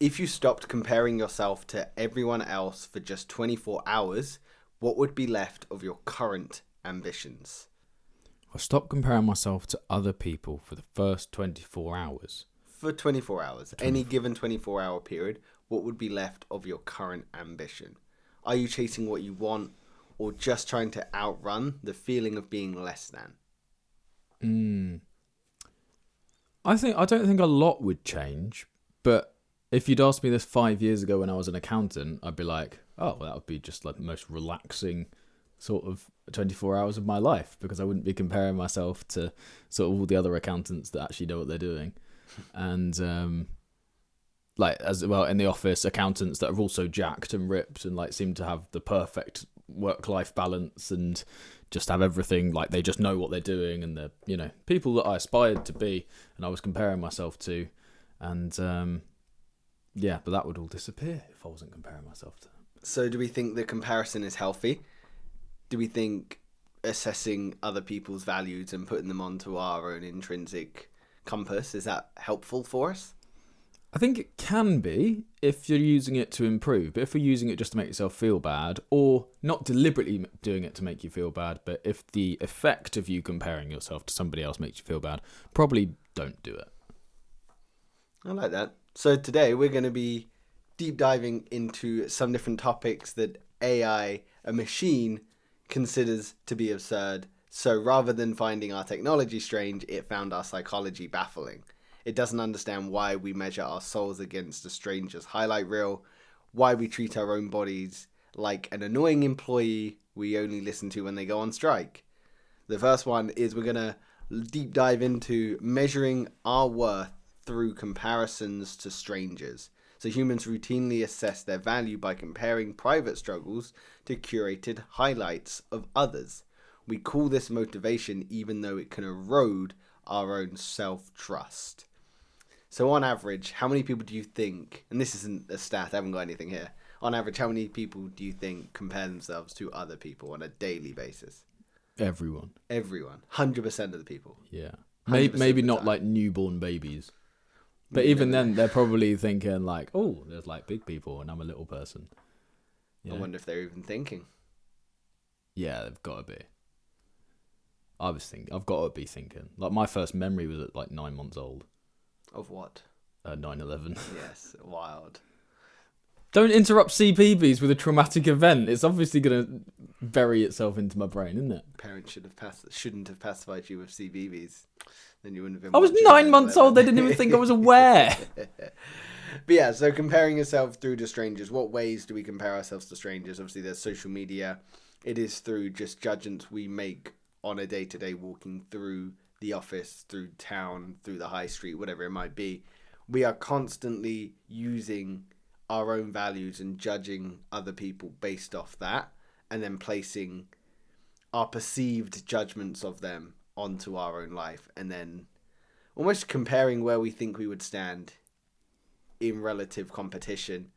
If you stopped comparing yourself to everyone else for just 24 hours, what would be left of your current ambitions? I'll stop comparing myself to other people for the first 24 hours. For 24 hours, any given 24-hour period, what would be left of your current ambition? Are you chasing what you want or just trying to outrun the feeling of being less than? I don't think a lot would change, but if you'd asked me this 5 years ago when I was an accountant, I'd be like, oh, well, that would be just like the most relaxing sort of 24 hours of my life, because I wouldn't be comparing myself to sort of all the other accountants that actually know what they're doing. And like, as well, in the office, accountants that are also jacked and ripped and like seem to have the perfect work-life balance and just have everything, like they just know what they're doing, and they're, you know, people that I aspired to be and I was comparing myself to. And yeah, but that would all disappear if I wasn't comparing myself to them. So do we think the comparison is healthy? Do we think assessing other people's values and putting them onto our own intrinsic compass, is that helpful for us? I think it can be if you're using it to improve, but if you're using it just to make yourself feel bad, or not deliberately doing it to make you feel bad, but if the effect of you comparing yourself to somebody else makes you feel bad, probably don't do it. I like that. So today we're going to be deep diving into some different topics that AI, a machine, considers to be absurd. So rather than finding our technology strange, it found our psychology baffling. It doesn't understand why we measure our souls against a stranger's highlight reel, why we treat our own bodies like an annoying employee we only listen to when they go on strike. The first one is we're going to deep dive into measuring our worth through comparisons to strangers. So humans routinely assess their value by comparing private struggles to curated highlights of others. We call this motivation, even though it can erode our own self-trust. So on average, how many people do you think, and this isn't a stat, I haven't got anything here, on average, how many people do you think compare themselves to other people on a daily basis? Everyone. 100% of the people. Yeah. Maybe not like newborn babies. But even then, they're probably thinking like, oh, there's like big people and I'm a little person. I wonder if they're even thinking. Yeah, they've got to be. I've got to be thinking. Like, my first memory was at like 9 months old. Of what? 9/11. Yes, wild. Don't interrupt CPBs with a traumatic event. It's obviously going to bury itself into my brain, isn't it? Parents shouldn't have pacified you with CBeebies. Then you wouldn't have been. I was 9 months old. They didn't even think I was aware. But yeah, so comparing yourself through to strangers. What ways do we compare ourselves to strangers? Obviously, there's social media. It is through just judgments we make on a day-to-day, walking through the office, through town, through the high street, whatever it might be. We are constantly using our own values and judging other people based off that, and then placing our perceived judgments of them onto our own life, and then almost comparing where we think we would stand in relative competition,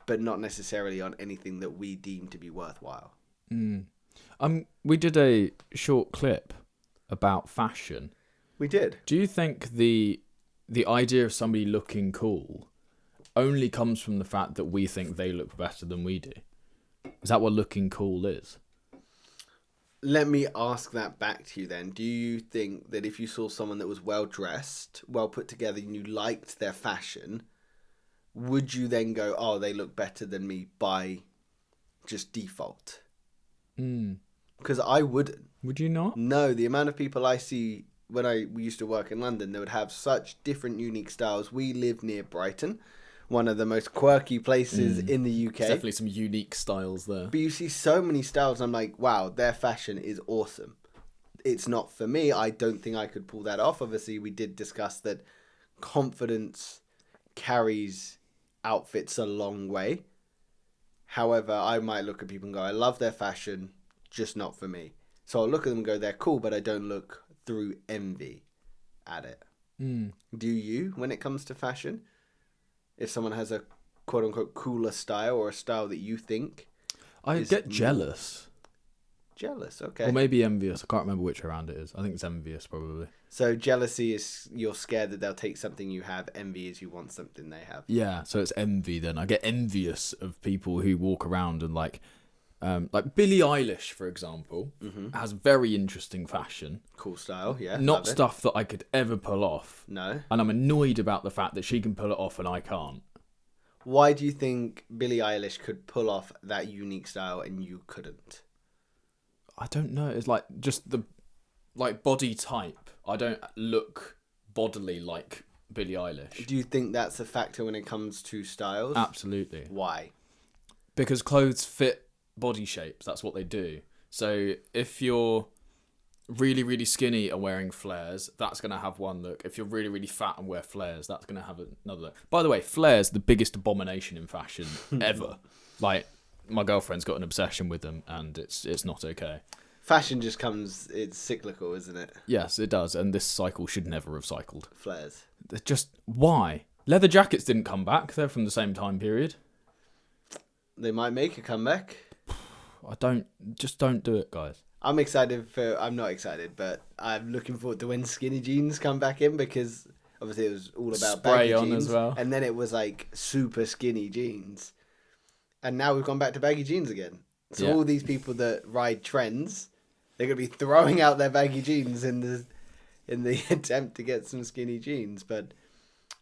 but not necessarily on anything that we deem to be worthwhile. We did a short clip about fashion. We did. Do you think the idea of somebody looking cool only comes from the fact that we think they look better than we do? Is that what looking cool is? Let me ask that back to you then. Do you think that if you saw someone that was well dressed, well put together, and you liked their fashion, would you then go, oh, they look better than me by just default? Because I wouldn't. Would you not? No, the amount of people I see when we used to work in London, they would have such different, unique styles. We live near Brighton, one of the most quirky places in the UK. There's definitely some unique styles there. But you see so many styles, and I'm like, wow, their fashion is awesome. It's not for me. I don't think I could pull that off. Obviously, we did discuss that confidence carries outfits a long way. However, I might look at people and go, I love their fashion, just not for me. So I'll look at them and go, they're cool, but I don't look through envy at it. Do you, when it comes to fashion? If someone has a quote-unquote cooler style, or a style that you think I get jealous. Jealous, okay. Or maybe envious. I can't remember which around it is. I think it's envious, probably. So jealousy is you're scared that they'll take something you have. Envy is you want something they have. Yeah, so it's envy then. I get envious of people who walk around and like Billie Eilish, for example, has very interesting fashion. Cool style, yeah. Not stuff that I could ever pull off. No. And I'm annoyed about the fact that she can pull it off and I can't. Why do you think Billie Eilish could pull off that unique style and you couldn't? I don't know. It's like just the body type. I don't look bodily like Billie Eilish. Do you think that's a factor when it comes to styles? Absolutely. Why? Because clothes fit body shapes. That's what they do. So if you're really, really skinny and wearing flares, that's going to have one look. If you're really, really fat and wear flares, that's going to have another look. By the way, flares, the biggest abomination in fashion ever. Like, my girlfriend's got an obsession with them and it's not okay. Fashion just it's cyclical, isn't it? Yes, it does. And this cycle should never have cycled. Flares. Just, why? Leather jackets didn't come back. They're from the same time period. They might make a comeback. Don't do it, guys. I'm not excited, but I'm looking forward to when skinny jeans come back in because obviously it was all about Spray baggy on jeans. as well. And then it was like super skinny jeans. And now we've gone back to baggy jeans again. So all these people that ride trends, they're going to be throwing out their baggy jeans in the attempt to get some skinny jeans. But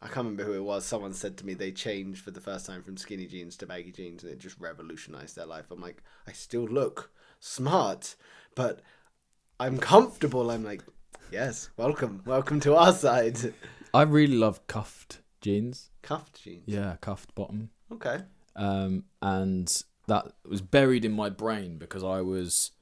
I can't remember who it was. Someone said to me they changed for the first time from skinny jeans to baggy jeans and it just revolutionized their life. I'm like, I still look smart, but I'm comfortable. I'm like, yes, welcome to our side. I really love cuffed jeans. Cuffed jeans? Yeah, cuffed bottom. Okay. And that was buried in my brain because I was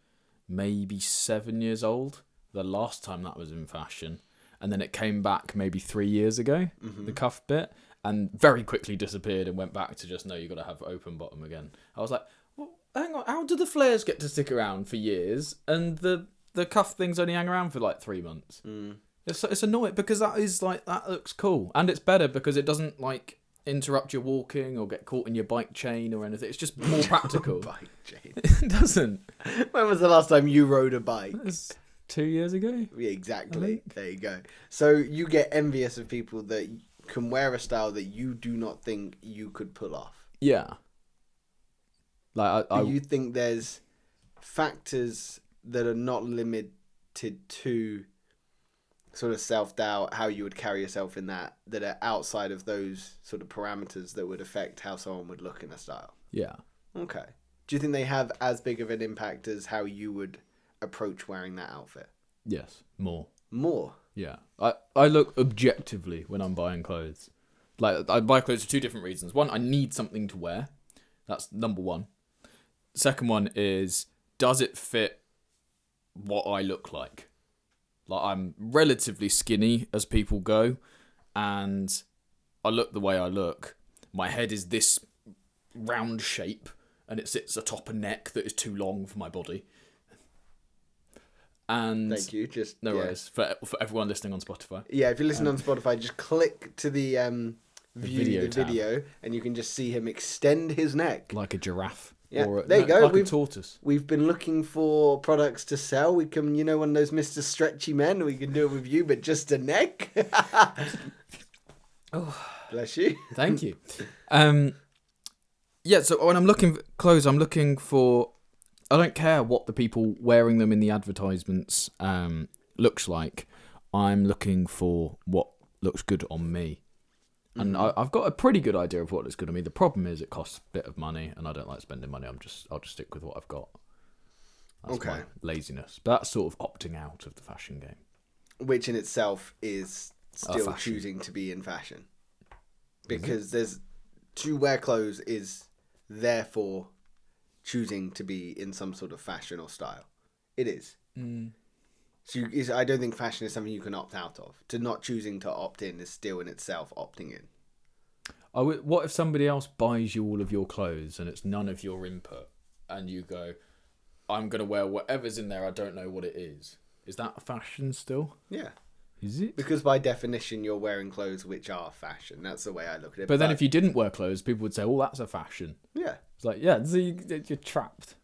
maybe 7 years old the last time that was in fashion. And then it came back maybe 3 years ago, the cuff bit, and very quickly disappeared and went back to just, no, you got to have open bottom again. I was like, well, hang on, how do the flares get to stick around for years and the cuff things only hang around for like 3 months? It's annoying because that looks cool. And it's better because it doesn't like interrupt your walking or get caught in your bike chain or anything. It's just more practical. Bike chain. It doesn't. When was the last time you rode a bike? It was 2 years ago. Yeah, exactly. There you go. So you get envious of people that can wear a style that you do not think you could pull off. Yeah. Like Do you think there's factors that are not limited to sort of self-doubt, how you would carry yourself in that are outside of those sort of parameters that would affect how someone would look in a style? Yeah. Okay. Do you think they have as big of an impact as how you would approach wearing that outfit? Yes. More. Yeah. I look objectively when I'm buying clothes. Like, I buy clothes for two different reasons. One, I need something to wear. That's number one. Second one is, does it fit what I look like? Like, I'm relatively skinny as people go, and I look the way I look. My head is this round shape, and it sits atop a neck that is too long for my body. And thank you. No worries for everyone listening on Spotify. Yeah, if you listen on Spotify, just click to the video and you can just see him extend his neck like a giraffe. Yeah, or there you go. Like a tortoise. We've been looking for products to sell. We can, one of those Mr. Stretchy men. We can do it with you, but just a neck. Oh, bless you. Thank you. Yeah. So when I'm looking for clothes, I'm looking for. I don't care what the people wearing them in the advertisements looks like. I'm looking for what looks good on me. And I've got a pretty good idea of what looks good on me. The problem is it costs a bit of money, and I don't like spending money. I'll just stick with what I've got. That's my laziness. But that's sort of opting out of the fashion game. Which in itself is still choosing to be in fashion. Because to wear clothes is therefore choosing to be in some sort of fashion or style. It is. So I don't think fashion is something you can opt out of. To not choosing to opt in is still in itself opting in. What if somebody else buys you all of your clothes and it's none of your input, and you go, I'm going to wear whatever's in there, I don't know what it is. Is that fashion still? Yeah. Is it? Because by definition, you're wearing clothes which are fashion. That's the way I look at it. But then if you didn't wear clothes, people would say, oh, that's a fashion. Yeah. It's like, yeah, so you're trapped.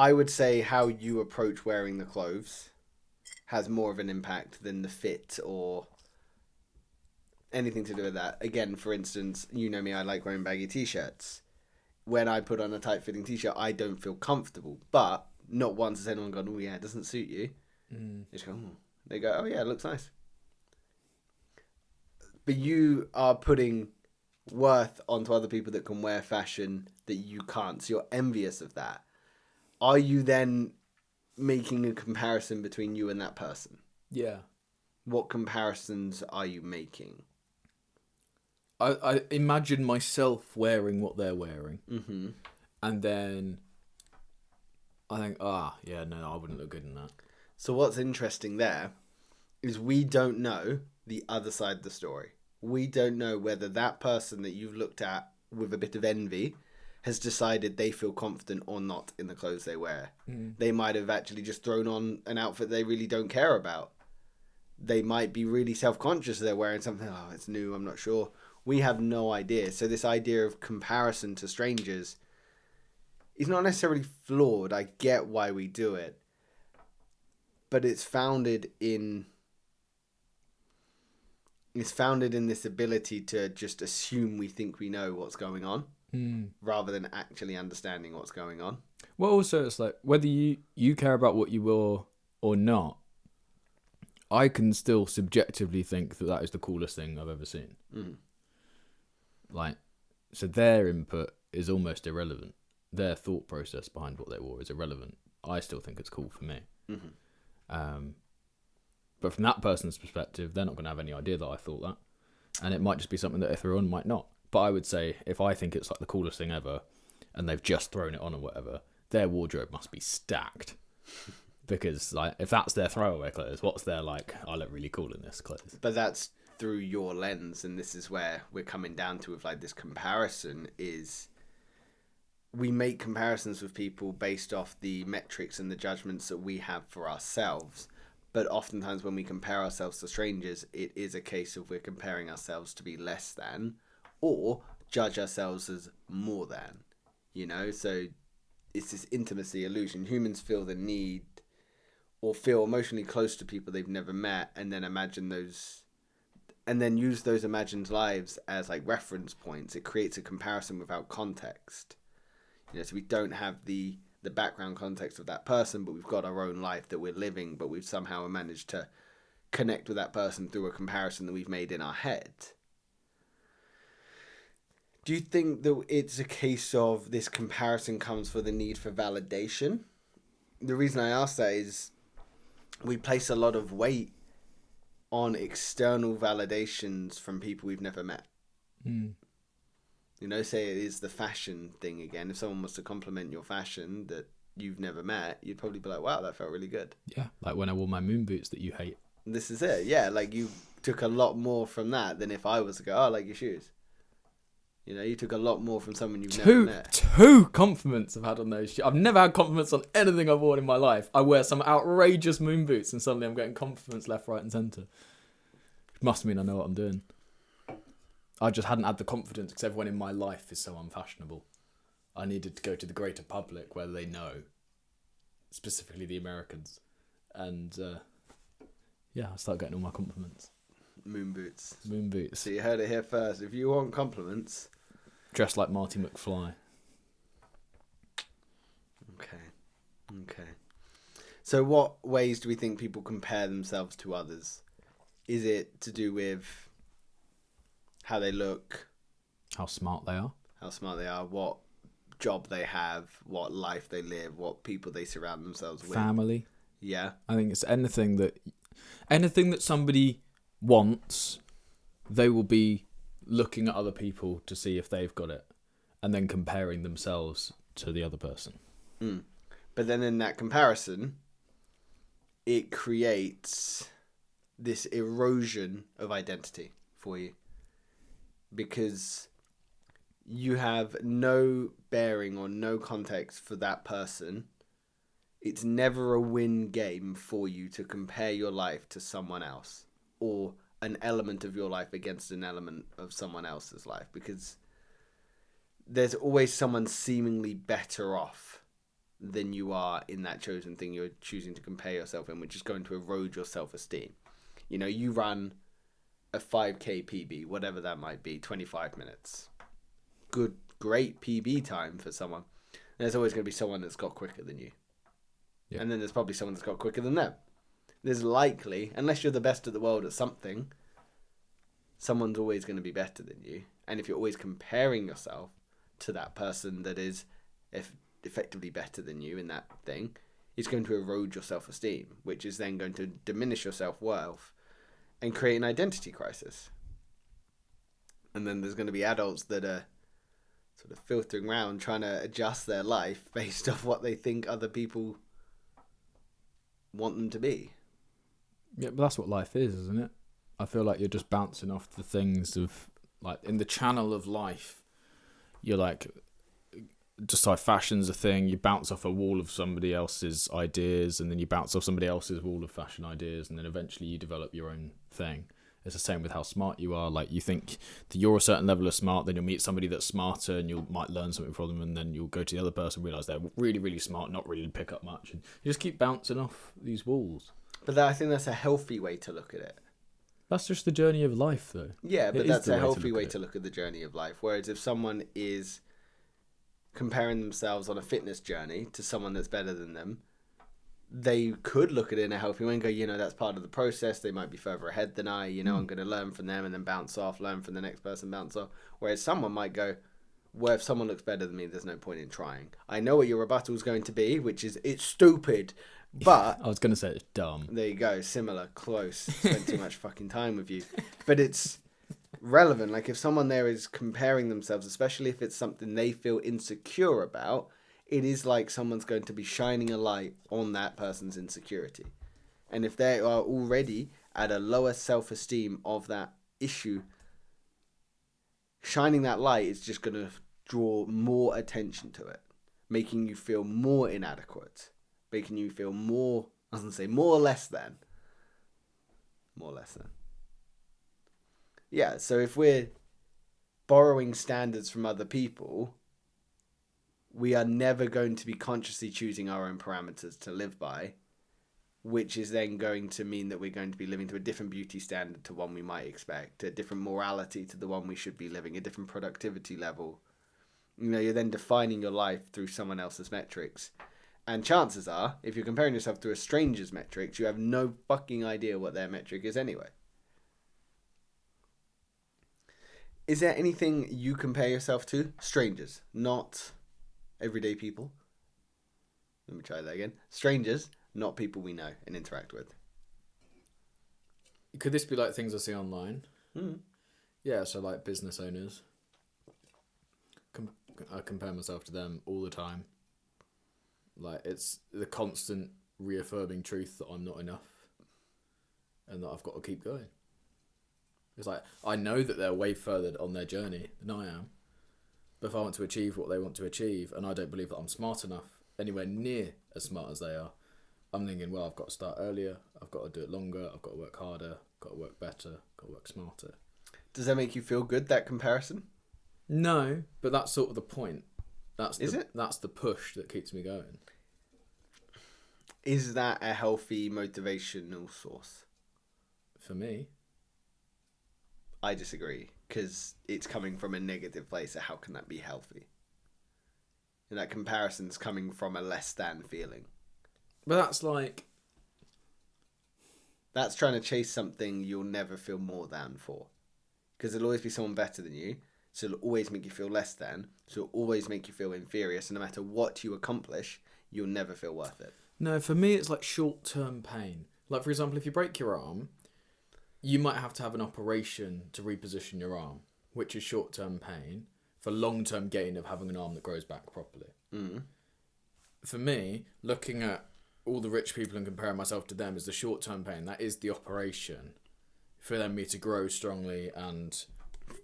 I would say how you approach wearing the clothes has more of an impact than the fit or anything to do with that. Again, for instance, you know me, I like wearing baggy t-shirts. When I put on a tight-fitting t-shirt, I don't feel comfortable. But not once has anyone gone, oh yeah, it doesn't suit you. They just go, oh. They go, oh yeah, it looks nice. But you are putting worth onto other people that can wear fashion that you can't. So you're envious of that. Are you then making a comparison between you and that person? Yeah. What comparisons are you making? I imagine myself wearing what they're wearing. Mm-hmm. And then I think, yeah, no, I wouldn't look good in that. So what's interesting there is we don't know the other side of the story. We don't know whether that person that you've looked at with a bit of envy has decided they feel confident or not in the clothes they wear. They might have actually just thrown on an outfit they really don't care about. They might be really self-conscious they're wearing something, oh, it's new, I'm not sure. We have no idea. So this idea of comparison to strangers is not necessarily flawed. I get why we do it. But it's founded in this ability to just assume we think we know what's going on rather than actually understanding what's going on. Well, also, it's like whether you care about what you wore or not, I can still subjectively think that is the coolest thing I've ever seen. Like, so their input is almost irrelevant. Their thought process behind what they wore is irrelevant. I still think it's cool for me. But from that person's perspective, they're not going to have any idea that I thought that. And it might just be something that they threw on, might not. But I would say, if I think it's like the coolest thing ever, and they've just thrown it on or whatever, their wardrobe must be stacked. Because like, if that's their throwaway clothes, what's their like, I look really cool in this clothes? But that's through your lens, and this is where we're coming down to with like this comparison is we make comparisons with people based off the metrics and the judgments that we have for ourselves. But oftentimes when we compare ourselves to strangers, it is a case of we're comparing ourselves to be less than or judge ourselves as more than, you know? So it's this intimacy illusion. Humans feel the need or feel emotionally close to people they've never met and then imagine those and then use those imagined lives as like reference points. It creates a comparison without context. You know, so we don't have the background context of that person, but we've got our own life that we're living, but we've somehow managed to connect with that person through a comparison that we've made in our head. Do you think that it's a case of this comparison comes for the need for validation? The reason I ask that is we place a lot of weight on external validations from people we've never met. You know, say it is the fashion thing again. If someone was to compliment your fashion that you've never met, you'd probably be like, wow, that felt really good. Yeah, like when I wore my moon boots that you hate. This is it. Yeah, like you took a lot more from that than if I was to go, oh, I like your shoes. You know, you took a lot more from someone you've never met. Two compliments I've had on those shoes. I've never had compliments on anything I've worn in my life. I wear some outrageous moon boots and suddenly I'm getting compliments left, right and centre. It must mean I know what I'm doing. I just hadn't had the confidence because everyone in my life is so unfashionable. I needed to go to the greater public where they know, specifically the Americans. And I started getting all my compliments. Moon boots. Moon boots. So you heard it here first. If you want compliments... Dressed like Marty McFly. Okay. So what ways do we think people compare themselves to others? Is it to do with how they look, how smart they are, what job they have, what life they live, what people they surround themselves with, family? Yeah, I think it's anything that somebody wants, they will be looking at other people to see if they've got it and then comparing themselves to the other person. But then in that comparison it creates this erosion of identity for you. Because you have no bearing or no context for that person. It's never a win game for you to compare your life to someone else or an element of your life against an element of someone else's life, because there's always someone seemingly better off than you are in that chosen thing you're choosing to compare yourself in, which is going to erode your self-esteem. You know, you run a 5k PB, whatever that might be, 25 minutes. Great PB time for someone. There's always going to be someone that's got quicker than you. Yeah. And then there's probably someone that's got quicker than them. There's likely, unless you're the best of the world at something, someone's always going to be better than you. And if you're always comparing yourself to that person that is effectively better than you in that thing, it's going to erode your self-esteem, which is then going to diminish your self-worth and create an identity crisis. And then there's going to be adults that are sort of filtering around trying to adjust their life based off what they think other people want them to be. Yeah, but that's what life is, isn't it? I feel like you're just bouncing off the things of, like, in the channel of life, you're like, just like fashion's a thing, you bounce off a wall of somebody else's ideas, and then you bounce off somebody else's wall of fashion ideas, and then eventually you develop your own thing. It's the same with how smart you are. Like, you think that you're a certain level of smart, then you'll meet somebody that's smarter and you might learn something from them, and then you'll go to the other person and realise they're really, really smart, not really pick up much. And you just keep bouncing off these walls. But I think that's a healthy way to look at it. That's just the journey of life, though. Yeah, but that's a healthy way to look at the journey of life. Whereas if someone is comparing themselves on a fitness journey to someone that's better than them, they could look at it in a healthy way and go, you know, that's part of the process. They might be further ahead than I, you know, I'm going to learn from them and then bounce off, learn from the next person, bounce off. Whereas someone might go, well, if someone looks better than me, there's no point in trying. I know what your rebuttal is going to be, which is, it's stupid. But I was going to say it's dumb. There you go. Similar. Close. Spent too much fucking time with you. But it's relevant. Like, if someone there is comparing themselves, especially if it's something they feel insecure about, it is like someone's going to be shining a light on that person's insecurity. And if they are already at a lower self-esteem of that issue, shining that light is just going to draw more attention to it, making you feel more inadequate. Making you feel more, I was going to say more or less than. More or less than. Yeah, so if we're borrowing standards from other people, we are never going to be consciously choosing our own parameters to live by, which is then going to mean that we're going to be living to a different beauty standard to one we might expect, a different morality to the one we should be living, a different productivity level. You know, you're then defining your life through someone else's metrics. And chances are, if you're comparing yourself to a stranger's metrics, you have no fucking idea what their metric is anyway. Is there anything you compare yourself to? Strangers, not everyday people. Let me try that again. Strangers, not people we know and interact with. Could this be like things I see online? Yeah, so like business owners. I compare myself to them all the time. Like, it's the constant reaffirming truth that I'm not enough and that I've got to keep going. It's like, I know that they're way further on their journey than I am, but if I want to achieve what they want to achieve and I don't believe that I'm smart enough, anywhere near as smart as they are, I'm thinking, well, I've got to start earlier, I've got to do it longer, I've got to work harder, I've got to work better, I've got to work smarter. Does that make you feel good, that comparison? No, but that's sort of the point. Is it? That's the push that keeps me going. Is that a healthy motivational source? For me. I disagree, because it's coming from a negative place, so how can that be healthy? And that comparison's coming from a less than feeling. But that's like... That's trying to chase something you'll never feel more than for. Because there'll always be someone better than you, so it'll always make you feel less than, so it'll always make you feel inferior, so no matter what you accomplish, you'll never feel worth it. No, for me it's like short-term pain. Like, for example, if you break your arm, you might have to have an operation to reposition your arm, which is short-term pain, for long-term gain of having an arm that grows back properly. For me, looking at all the rich people and comparing myself to them is the short-term pain. That is the operation for me to grow strongly and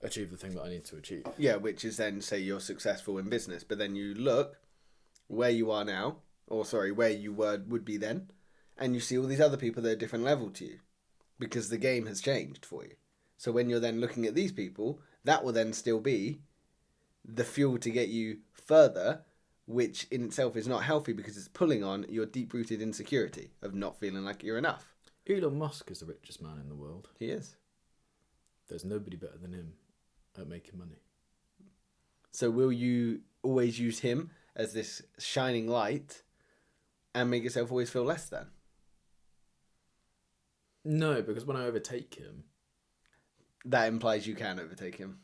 achieve the thing that I need to achieve. Yeah, which is then, say you're successful in business, but then you look where you are now, or sorry, where you would be then, and you see all these other people that are a different level to you, because the game has changed for you. So when you're then looking at these people, that will then still be the fuel to get you further, which in itself is not healthy because it's pulling on your deep-rooted insecurity of not feeling like you're enough. Elon Musk is the richest man in the world. He is. There's nobody better than him at making money. So will you always use him as this shining light and make yourself always feel less than? No, because when I overtake him... That implies you can overtake him.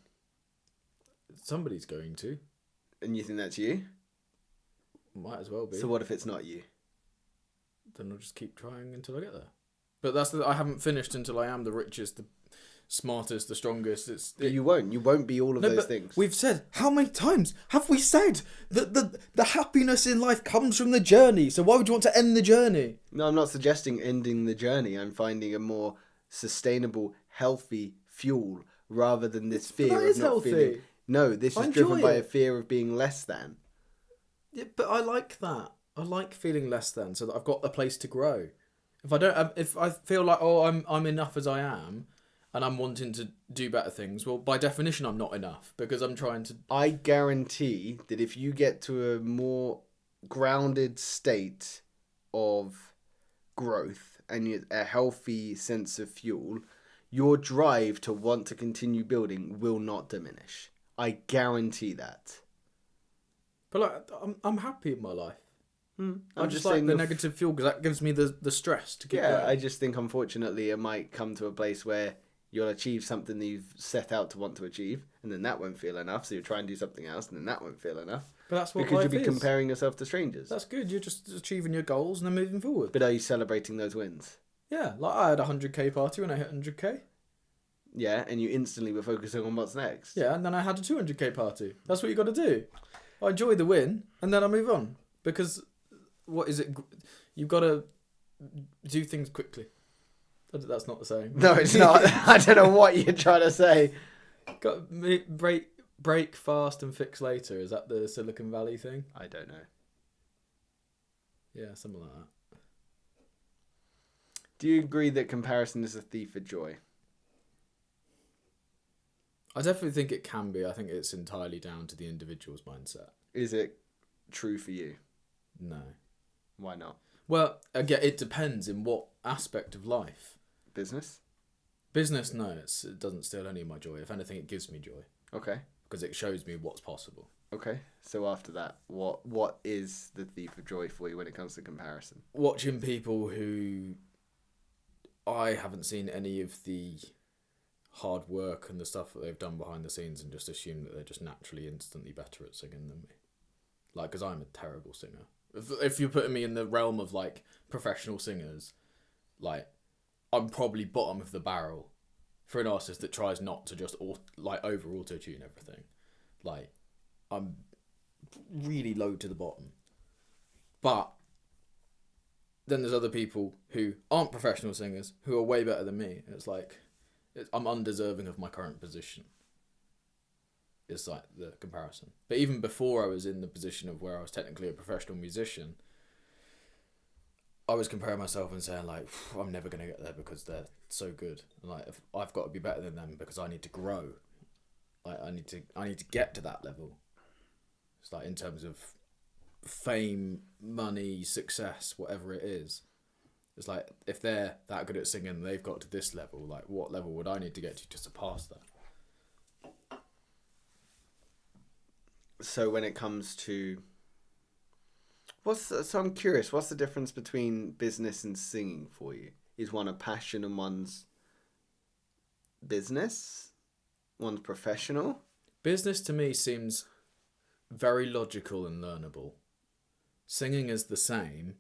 Somebody's going to. And you think that's you? Might as well be. So what if it's not you? Then I'll just keep trying until I get there. But I haven't finished until I am the richest, the smartest, the strongest. You won't. You won't be all of those things. We've said, how many times have we said that the happiness in life comes from the journey? So why would you want to end the journey? No, I'm not suggesting ending the journey. I'm finding a more sustainable, healthy fuel rather than this fear of not healthy. feeling. No, this is driven by a fear of being less than. Yeah, but I like that. I like feeling less than, so that I've got a place to grow. If I feel like I'm enough as I am, and I'm wanting to do better things, well, by definition, I'm not enough because I'm trying to. I guarantee that if you get to a more grounded state of growth and a healthy sense of fuel, your drive to want to continue building will not diminish. I guarantee that. But like, I'm happy in my life. I just saying like the negative fuel because that gives me the stress to keep going. I just think unfortunately it might come to a place where you'll achieve something that you've set out to want to achieve, and then that won't feel enough. So you'll try and do something else, and then that won't feel enough. But that's what because life you'll be is. comparing yourself to strangers. That's good. You're just achieving your goals and then moving forward. But are you celebrating those wins? Yeah, like I had a 100k party when I hit 100k. Yeah, and you instantly were focusing on what's next. Yeah, and then I had a 200k party. That's what you got to do. I enjoy the win, and then I move on because. What is it? You've got to do things quickly. That's not the saying. No, it's not. I don't know what you're trying to say. Got break fast and fix later. Is that the Silicon Valley thing? I don't know. Yeah, something like that. Do you agree that comparison is a thief of joy? I definitely think it can be. I think it's entirely down to the individual's mindset. Is it true for you? No. Why not? Well, again, it depends in what aspect of life. Business? Business, no. It doesn't steal any of my joy. If anything, it gives me joy. Okay. Because it shows me what's possible. Okay. So after that, what is the thief of joy for you when it comes to comparison? Watching people who I haven't seen any of the hard work and the stuff that they've done behind the scenes and just assume that they're just naturally instantly better at singing than me. Like, because I'm a terrible singer. If you're putting me in the realm of, like, professional singers, like, I'm probably bottom of the barrel for an artist that tries not to just, over auto-tune everything. Like, I'm really low to the bottom. But then there's other people who aren't professional singers who are way better than me. It's like, I'm undeserving of my current position. Is like the comparison. But even before I was in the position of where I was technically a professional musician, I was comparing myself and saying like, I'm never going to get there because they're so good. And like, if I've got to be better than them because I need to grow. Like I need to get to that level. It's like in terms of fame, money, success, whatever it is. It's like if they're that good at singing, they've got to this level. Like what level would I need to get to surpass that? So when it comes to so I'm curious, what's the difference between business and singing for you? Is one a passion and one's business? One's professional? Business to me seems very logical and learnable. Singing is the same,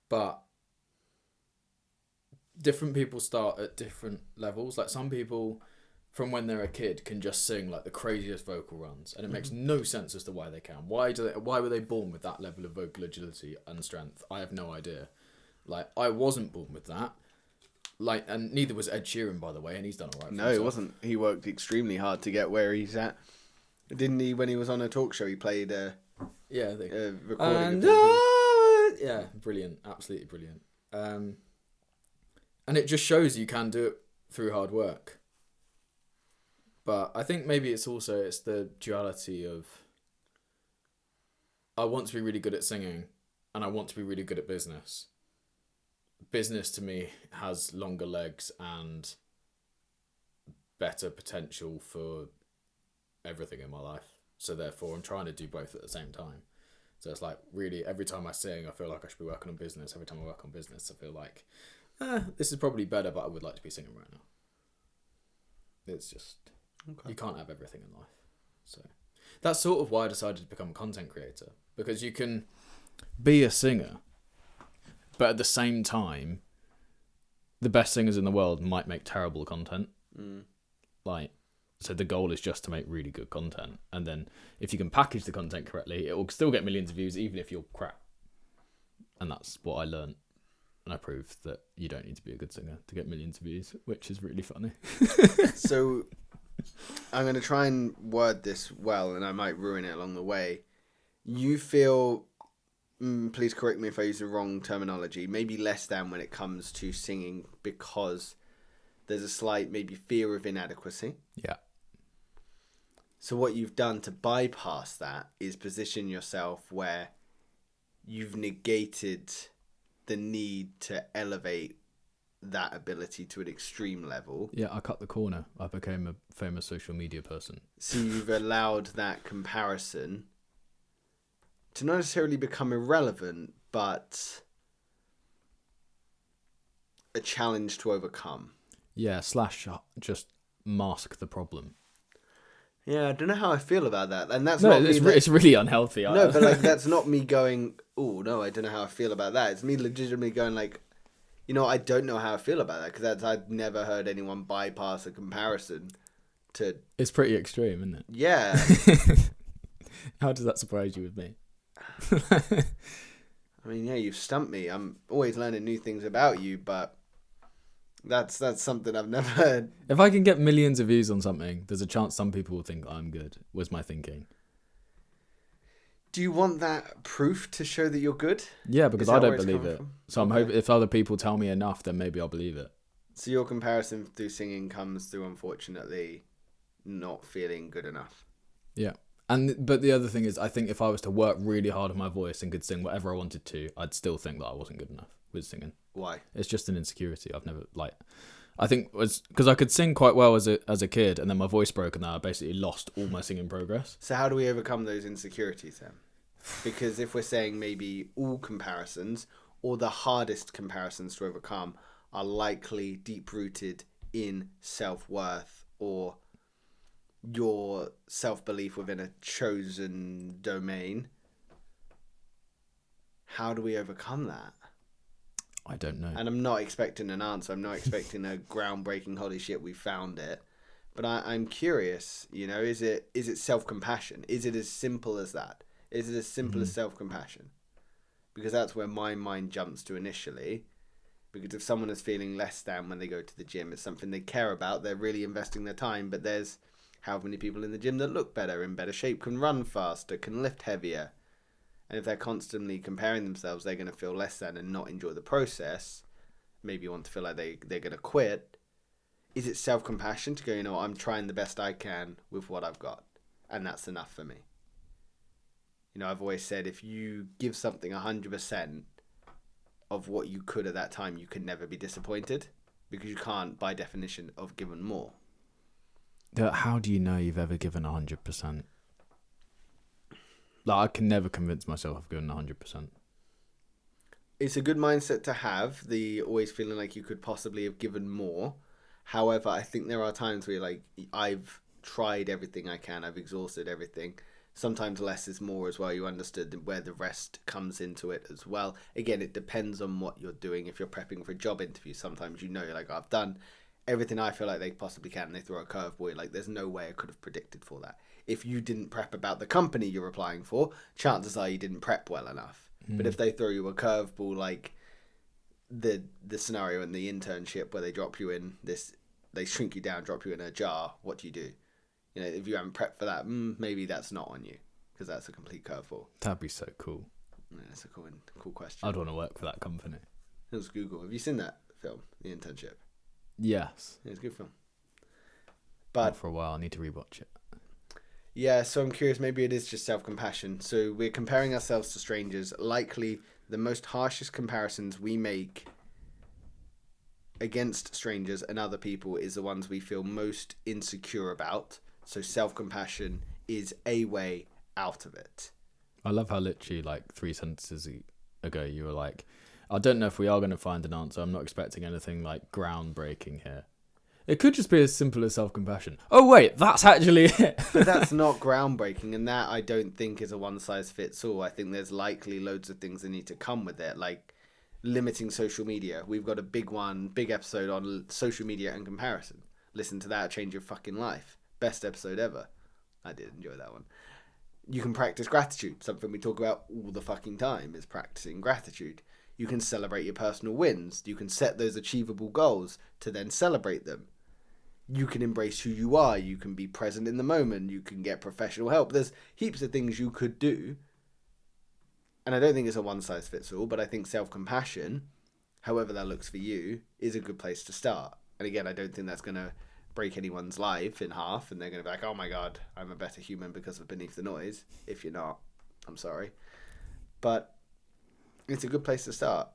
but different people start at different levels. Like some people from when they're a kid can just sing like the craziest vocal runs, and it makes no sense as to why they can. Why were they born with that level of vocal agility and strength? I have no idea. Like I wasn't born with that. Like, and neither was Ed Sheeran, by the way, and he's done all right. No, he wasn't. He worked extremely hard to get where he's at. Didn't he? When he was on a talk show, he played a recording. Yeah, brilliant, absolutely brilliant. And it just shows you can do it through hard work. But I think maybe it's the duality of I want to be really good at singing, and I want to be really good at business. Business to me has longer legs and better potential for everything in my life. So therefore, I'm trying to do both at the same time. So it's like, really, every time I sing, I feel like I should be working on business. Every time I work on business, I feel like, this is probably better, but I would like to be singing right now. It's just, you can't have everything in life. So that's sort of why I decided to become a content creator, because you can be a singer, but at the same time, the best singers in the world might make terrible content. Like, so the goal is just to make really good content, and then if you can package the content correctly, it will still get millions of views even if you're crap. And that's what I learned, and I proved that you don't need to be a good singer to get millions of views, which is really funny. So I'm going to try and word this well, and I might ruin it along the way. You feel, please correct me if I use the wrong terminology, maybe less than when it comes to singing, because there's a slight maybe fear of inadequacy. Yeah. So what you've done to bypass that is position yourself where you've negated the need to elevate that ability to an extreme level. Yeah, I cut the corner. I became a famous social media person. So you've allowed that comparison to not necessarily become irrelevant, but a challenge to overcome. Yeah, / just mask the problem. Yeah, I don't know how I feel about that. And that's No, not it's really unhealthy. No, but like that's not me going, oh, no, I don't know how I feel about that. It's me legitimately going like, you know, I don't know how I feel about that, because I've never heard anyone bypass a comparison to... It's pretty extreme, isn't it? Yeah. How does that surprise you with me? I mean, yeah, you've stumped me. I'm always learning new things about you, but that's something I've never heard. If I can get millions of views on something, there's a chance some people will think I'm good, was my thinking. Do you want that proof to show that you're good? Yeah, because I don't believe it. So I'm hoping if other people tell me enough, then maybe I'll believe it. So your comparison through singing comes through, unfortunately, not feeling good enough. Yeah. But the other thing is, I think if I was to work really hard on my voice and could sing whatever I wanted to, I'd still think that I wasn't good enough with singing. Why? It's just an insecurity. I've never, I think was because I could sing quite well as a kid, and then my voice broke, and then I basically lost all my singing progress. So how do we overcome those insecurities then? Because if we're saying maybe all comparisons, or the hardest comparisons to overcome, are likely deep-rooted in self-worth or your self-belief within a chosen domain, how do we overcome that? I don't know. And I'm not expecting an answer. I'm not expecting a groundbreaking, holy shit, we found it. But I'm curious, you know, is it self-compassion? Is it as simple as that? Is it as simple as self-compassion? Because that's where my mind jumps to initially. Because if someone is feeling less than when they go to the gym, it's something they care about, they're really investing their time, but there's how many people in the gym that look better, in better shape, can run faster, can lift heavier. And if they're constantly comparing themselves, they're going to feel less than and not enjoy the process. Maybe you want to feel like they're going to quit. Is it self-compassion to go, you know, I'm trying the best I can with what I've got, and that's enough for me? You know, I've always said if you give something 100% of what you could at that time, you can never be disappointed, because you can't, by definition, have given more. How do you know you've ever given 100%? Like, I can never convince myself I've given 100%. It's a good mindset to have, the always feeling like you could possibly have given more. However, I think there are times where you're like, I've tried everything I can, I've exhausted everything. Sometimes less is more as well. You understood where the rest comes into it as well. Again, it depends on what you're doing. If you're prepping for a job interview, sometimes you know, you're like, I've done everything I feel like they possibly can. They throw a curveball, like there's no way I could have predicted for that. If you didn't prep about the company you're applying for, chances are you didn't prep well enough. But if they throw you a curveball, like the scenario in the internship where they drop you in this, they shrink you down, drop you in a jar, what do? You know, if you haven't prepped for that, maybe that's not on you, because that's a complete curveball. That'd be so cool. Yeah, that's a cool question. I'd want to work for that company. It was Google. Have you seen that film, The Internship? Yes. Yeah, it's a good film. But not for a while. I need to rewatch it. Yeah, so I'm curious, maybe it is just self-compassion. So we're comparing ourselves to strangers. Likely the most harshest comparisons we make against strangers and other people is the ones we feel most insecure about. So self-compassion is a way out of it. I love how literally like 3 sentences ago you were like, I don't know if we are going to find an answer. I'm not expecting anything like groundbreaking here. It could just be as simple as self-compassion. Oh wait, that's actually it. But that's not groundbreaking, and that I don't think is a one-size-fits-all. I think there's likely loads of things that need to come with it, like limiting social media. We've got a big episode on social media and comparison. Listen to that, change your fucking life. Best episode ever. I did enjoy that one. You can practice gratitude. Something we talk about all the fucking time is practicing gratitude. You can celebrate your personal wins. You can set those achievable goals to then celebrate them. You can embrace who you are. You can be present in the moment. You can get professional help. There's heaps of things you could do. And I don't think it's a one-size-fits-all, but I think self-compassion, however that looks for you, is a good place to start. And again, I don't think that's going to break anyone's life in half and they're going to be like, oh my God, I'm a better human because of Beneath the Noise. If you're not, I'm sorry. But it's a good place to start,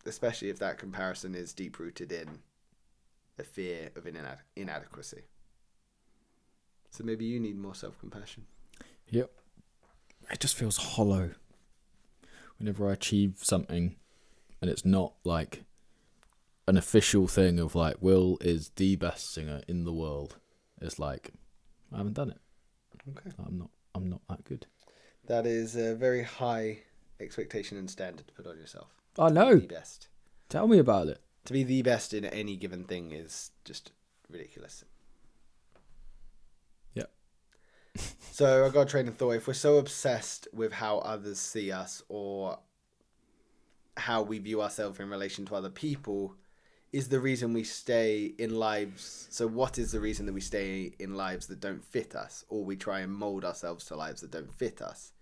especially if that comparison is deep-rooted in a fear of inadequacy. So maybe you need more self-compassion. Yep. It just feels hollow whenever I achieve something and it's not like an official thing of like Will is the best singer in the world. It's like I haven't done it. Okay. I'm not that good. That is a very high expectation and standard to put on yourself. I know. The best. Tell me about it. To be the best in any given thing is just ridiculous. Yep. So I got a train of thought. If we're so obsessed with how others see us or how we view ourselves in relation to other people, is the reason we stay in lives... So what is the reason that we stay in lives that don't fit us? Or we try and mold ourselves to lives that don't fit us?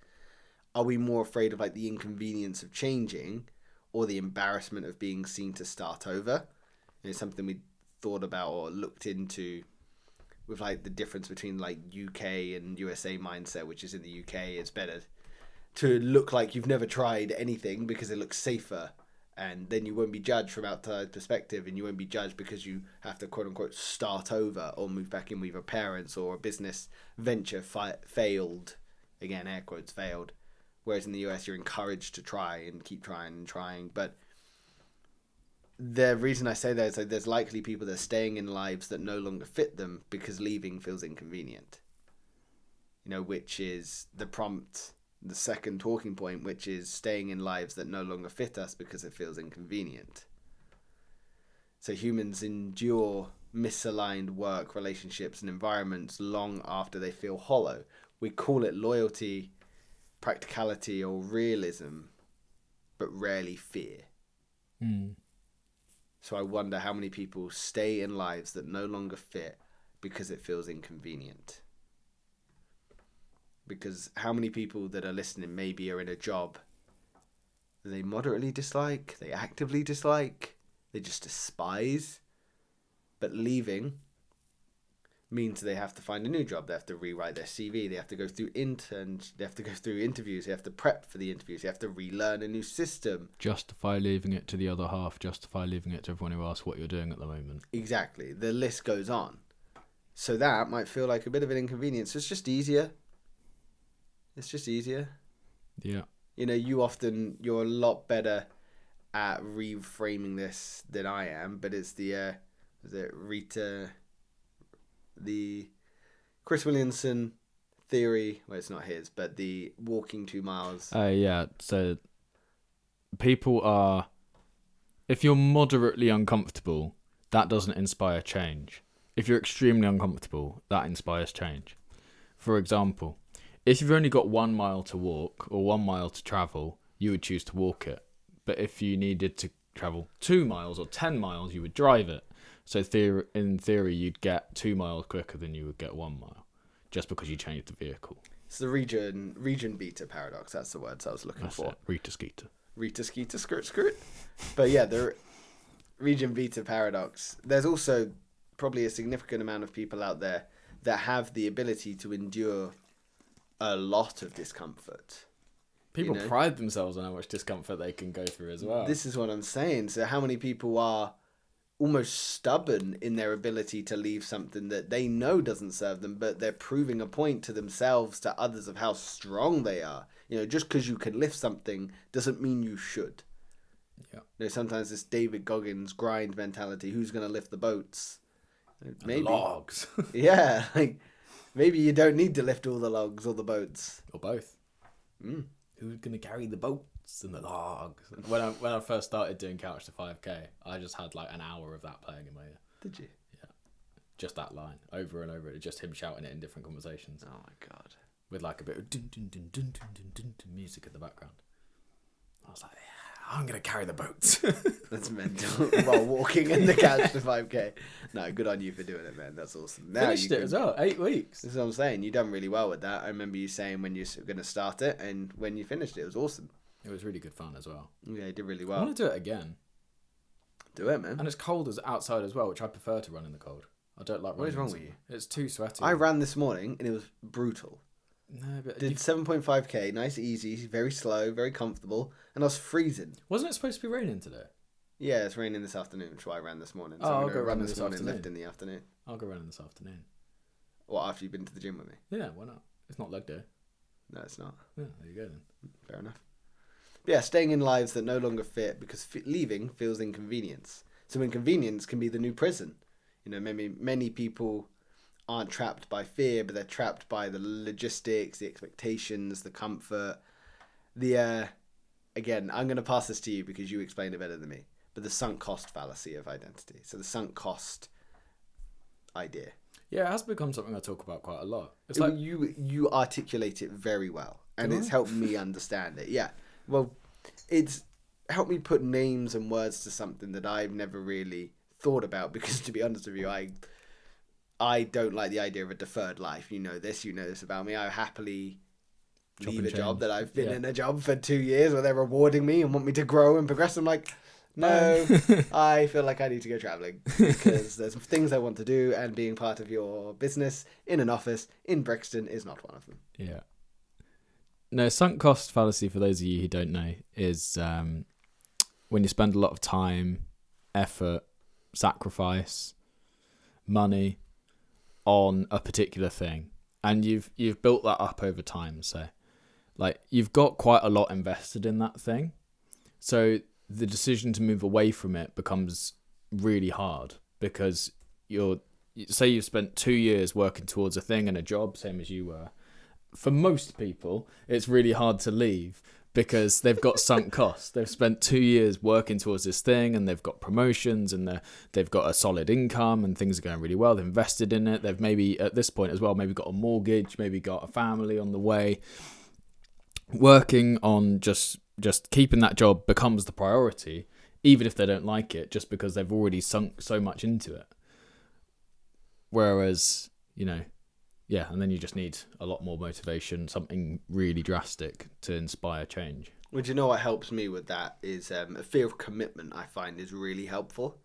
Are we more afraid of like the inconvenience of changing or the embarrassment of being seen to start over? And it's something we thought about or looked into with like the difference between like UK and USA mindset, which is in the UK, it's better to look like you've never tried anything because it looks safer. And then you won't be judged from outside perspective, and you won't be judged because you have to quote unquote start over or move back in with your parents or a business venture failed. Again, air quotes, failed. Whereas in the US, you're encouraged to try and keep trying and trying. But the reason I say that is that there's likely people that are staying in lives that no longer fit them because leaving feels inconvenient. You know, which is the prompt, the second talking point, which is staying in lives that no longer fit us because it feels inconvenient. So humans endure misaligned work, relationships, and environments long after they feel hollow. We call it loyalty, practicality, or realism, but rarely fear. So I wonder how many people stay in lives that no longer fit because it feels inconvenient. Because how many people that are listening maybe are in a job they moderately dislike, they actively dislike, they just despise, but leaving means they have to find a new job. They have to rewrite their CV. They have to go through They have to go through interviews. They have to prep for the interviews. They have to relearn a new system. Justify leaving it to the other half. Justify leaving it to everyone who asks what you're doing at the moment. Exactly. The list goes on. So that might feel like a bit of an inconvenience. It's just easier. Yeah. You know, you're a lot better at reframing this than I am, but it's the Chris Williamson theory. Well, it's not his, but the walking 2 miles. Yeah. So people are, if you're moderately uncomfortable, that doesn't inspire change. If you're extremely uncomfortable, that inspires change. For example, if you've only got 1 mile to walk or 1 mile to travel, you would choose to walk it. But if you needed to travel 2 miles or 10 miles, you would drive it. So in theory, you'd get 2 miles quicker than you would get 1 mile, just because you changed the vehicle. It's the region beta paradox. That's the words I was looking for. It. Rita Skeeter, skirt. But yeah, the region beta paradox. There's also probably a significant amount of people out there that have the ability to endure a lot of discomfort. People pride themselves on how much discomfort they can go through as well. This is what I'm saying. So how many people are almost stubborn in their ability to leave something that they know doesn't serve them, but they're proving a point to themselves, to others, of how strong they are. Just because you can lift something doesn't mean you should. Yeah. Sometimes this David Goggins grind mentality. Who's going to lift the boats? Maybe. The logs. Yeah. Maybe you don't need to lift all the logs or the boats. Or both. Mm. Who's going to carry the boats and the logs? When I first started doing Couch to 5K, I just had like an hour of that playing in my ear. Did you? Yeah. Just that line, over and over. Just him shouting it in different conversations. Oh my God. With like a bit of dun, dun, dun, dun, dun, dun, dun, dun, music in the background. I was like, yeah, I'm going to carry the boats. That's mental. While walking in the Couch to 5K. No, good on you for doing it, man. That's awesome. Now Finished it as well, 8 weeks. This is what I'm saying. You've done really well with that. I remember you saying when you're going to start it, and when you finished it was awesome. It was really good fun as well. Yeah, you did really I well. want to do it again. Do it, man. And it's cold as outside as well, which I prefer to run in the cold. I don't like running. What is wrong in with summer. you? It's too sweaty. I ran this morning, and it was brutal. No, but Did 7.5k, nice, easy, very slow, very comfortable, and I was freezing. Wasn't it supposed to be raining today? Yeah, it's raining this afternoon, which is why I ran this morning. So Oh, I'm I'll going to go run run this this morning, afternoon. lift in the afternoon. I'll go running this afternoon. What, after you've been to the gym with me? Yeah, why not? It's not leg day. No, it's not. Yeah, there you go then. Fair enough. But yeah, staying in lives that no longer fit because leaving feels inconvenience. So inconvenience can be the new prison. Many people aren't trapped by fear, but they're trapped by the logistics, the expectations, the comfort. Again, I'm going to pass this to you because you explained it better than me, but the sunk cost fallacy of identity. So the sunk cost idea. Yeah, it has become something I talk about quite a lot. It's Like like you articulate it very well, and Do it's I? helped me understand it. Yeah, well, it's helped me put names and words to something that I've never really thought about. Because to be honest with you, I don't like the idea of a deferred life. You know this about me. I happily Chop leave and a job change. that I've been Yeah. in a job for 2 years where they're rewarding me and want me to grow and progress. I'm like, no, I feel like I need to go traveling because there's things I want to do, and being part of your business in an office in Brixton is not one of them. Yeah. No, sunk cost fallacy, for those of you who don't know, is when you spend a lot of time, effort, sacrifice, money on a particular thing, and you've built that up over time. So, like, you've got quite a lot invested in that thing. So the decision to move away from it becomes really hard because you've spent 2 years working towards a thing and a job, same as you were. For most people, it's really hard to leave because they've got sunk costs. They've spent 2 years working towards this thing, and they've got promotions, and they've got a solid income, and things are going really well. They've invested in it. They've maybe, at this point as well, maybe got a mortgage, maybe got a family on the way. Working on just keeping that job becomes the priority, even if they don't like it, just because they've already sunk so much into it. Whereas, yeah, and then you just need a lot more motivation, something really drastic to inspire change. Well, do you know what helps me with that is a fear of commitment. I find is really helpful.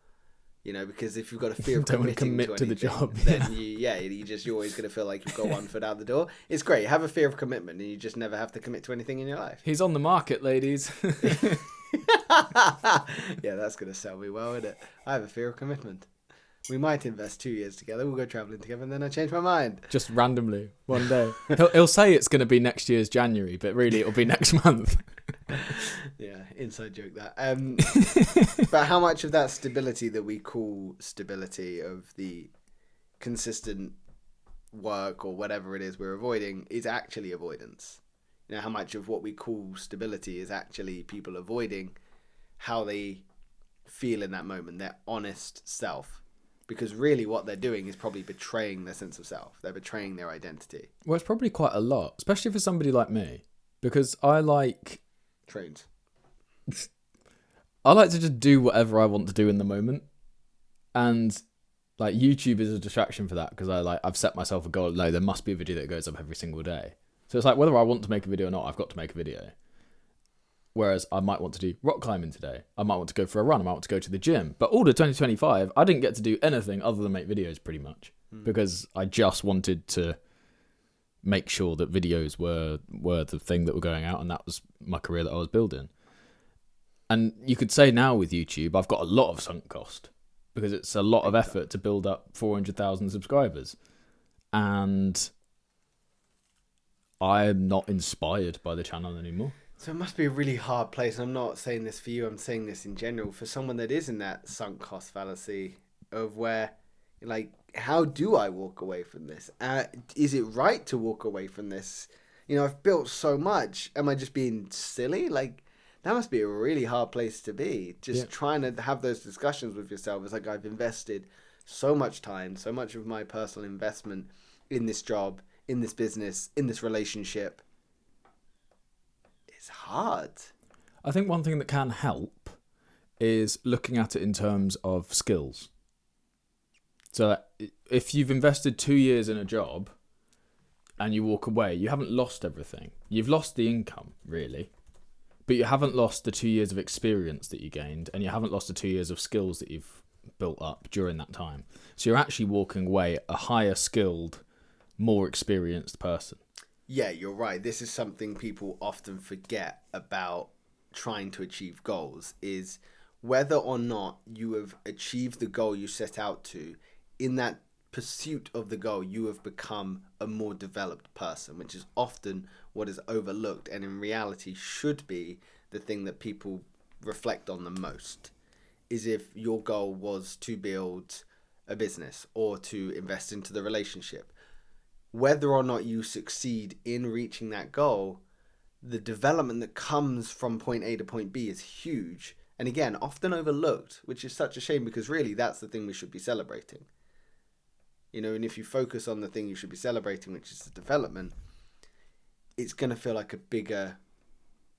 Because if you've got a fear of Don't wanna committing commit to the anything, job, then you're always going to feel like you've got one foot out the door. It's great. Have a fear of commitment, and you just never have to commit to anything in your life. He's on the market, ladies. Yeah, that's going to sell me well, isn't it? I have a fear of commitment. We might invest 2 years together. We'll go travelling together, and then I change my mind. Just randomly, one day. He'll say it's going to be next year's January, but really it'll be next month. Yeah, inside joke that. But how much of that stability that we call stability, of the consistent work or whatever it is we're avoiding, is actually avoidance? How much of what we call stability is actually people avoiding how they feel in that moment, their honest self? Because really what they're doing is probably betraying their sense of self. They're betraying their identity. Well, it's probably quite a lot, especially for somebody like me, because I like Trains. to just do whatever I want to do in the moment. And like YouTube is a distraction for that, because I've set myself a goal. No, there must be a video that goes up every single day. So it's like, whether I want to make a video or not, I've got to make a video. Whereas I might want to do rock climbing today. I might want to go for a run. I might want to go to the gym. But all of 2025, I didn't get to do anything other than make videos, pretty much. because I just wanted to make sure that videos were the thing that were going out, and that was my career that I was building. And you could say now with YouTube, I've got a lot of sunk cost because it's a lot of effort to build up 400,000 subscribers. And I'm not inspired by the channel anymore. So it must be a really hard place. I'm not saying this for you, I'm saying this in general. For someone that is in that sunk cost fallacy of where, like, how do I walk away from this? Is it right to walk away from this? You know, I've built so much. Am I just being silly? Like, that must be a really hard place to be. Just trying to have those discussions with yourself. It's like, I've invested so much time, so much of my personal investment in this job, in this business, in this relationship. It's hard. I think one thing that can help is looking at it in terms of skills. So if you've invested 2 years in a job and you walk away, you haven't lost everything. You've lost the income, really. But you haven't lost the 2 years of experience that you gained, and you haven't lost the 2 years of skills that you've built up during that time. So you're actually walking away a higher skilled, more experienced person. Yeah, you're right. This is something people often forget about trying to achieve goals, is whether or not you have achieved the goal you set out to. In that pursuit of the goal, you have become a more developed person, which is often what is overlooked and in reality should be the thing that people reflect on the most. Is if your goal was to build a business or to invest into the relationship, whether or not you succeed in reaching that goal, the development that comes from point A to point B is huge. And again, often overlooked, which is such a shame because really that's the thing we should be celebrating. You know, and if you focus on the thing you should be celebrating, which is the development, it's going to feel like a bigger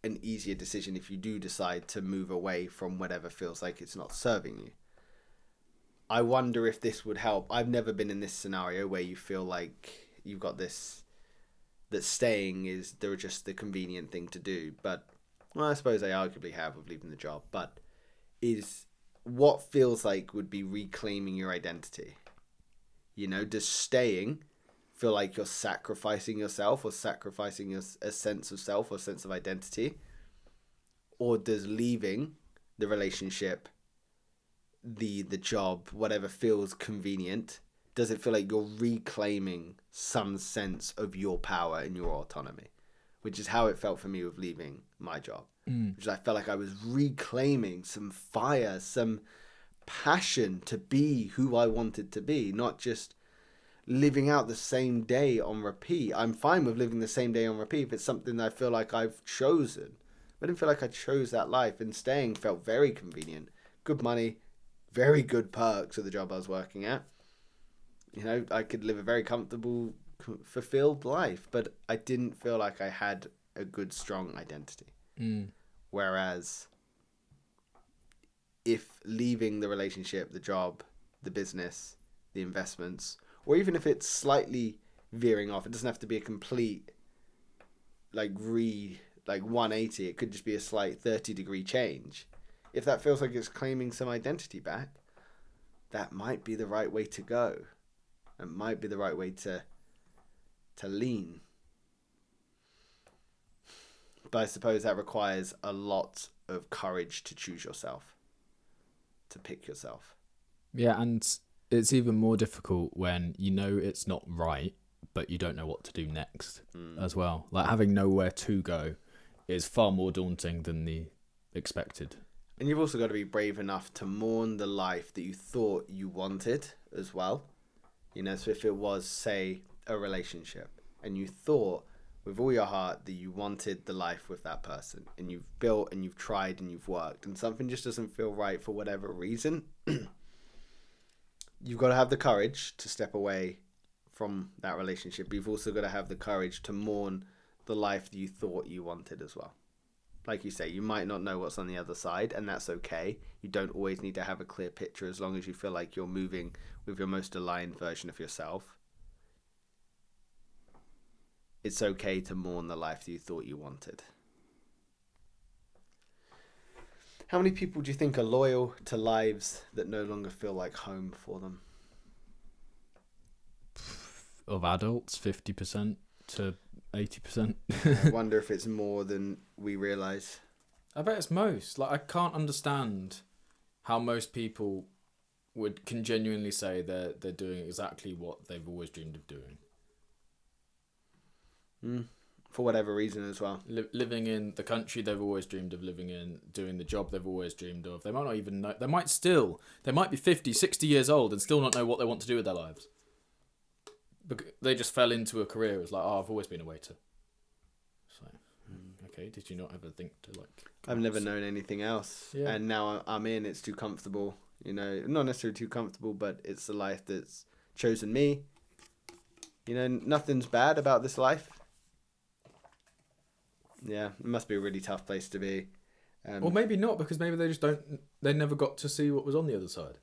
and easier decision if you do decide to move away from whatever feels like it's not serving you. I wonder if this would help. I've never been in this scenario where you feel like you've got this, that staying is just the convenient thing to do. But, well, I suppose I arguably have with leaving the job. But is what feels like would be reclaiming your identity. You know, does staying feel like you're sacrificing yourself or sacrificing a sense of self or sense of identity? Or does leaving the relationship, the job, whatever feels convenient, does it feel like you're reclaiming some sense of your power and your autonomy? Which is how it felt for me with leaving my job. Which I felt like I was reclaiming some fire, some passion to be who I wanted to be, not just living out the same day on repeat. I'm fine with living the same day on repeat if it's something that I feel like I've chosen. I didn't feel like I chose that life, and staying felt very convenient. Good money, very good perks of the job I was working at. You know, I could live a very comfortable, fulfilled life, but I didn't feel like I had a good, strong identity. Whereas if leaving the relationship, the job, the business, the investments, or even if it's slightly veering off, it doesn't have to be a complete like 180. It could just be a slight 30-degree change. If that feels like it's claiming some identity back, that might be the right way to go. It might be the right way to lean. But I suppose that requires a lot of courage to choose yourself, to pick yourself. Yeah, and it's even more difficult when you know it's not right, but you don't know what to do next as well. Like having nowhere to go is far more daunting than the expected. And you've also got to be brave enough to mourn the life that you thought you wanted as well. You know, so if it was, say, a relationship, and you thought with all your heart that you wanted the life with that person, and you've built and you've tried and you've worked, and something just doesn't feel right for whatever reason, you've got to have the courage to step away from that relationship. But you've also got to have the courage to mourn the life that you thought you wanted as well. Like you say, you might not know what's on the other side, and that's okay. You don't always need to have a clear picture as long as you feel like you're moving with your most aligned version of yourself. It's okay to mourn the life that you thought you wanted. How many people do you think are loyal to lives that no longer feel like home for them? of adults, 50% to 80%. I wonder if it's more than we realise. I bet it's most. Like, I can't understand how most people can genuinely say they're doing exactly what they've always dreamed of doing. For whatever reason as well. Living in the country they've always dreamed of living in, doing the job they've always dreamed of. They might not even know. They might be 50, 60 years old and still not know what they want to do with their lives. They just fell into a career as like, oh, I've always been a waiter. So, okay, did you not ever think to like... I've never known anything else. Yeah. And now I'm in, it's too comfortable. You know, not necessarily too comfortable, but it's the life that's chosen me. You know, nothing's bad about this life. Yeah, it must be a really tough place to be. Or maybe not, because maybe they never got to see what was on the other side.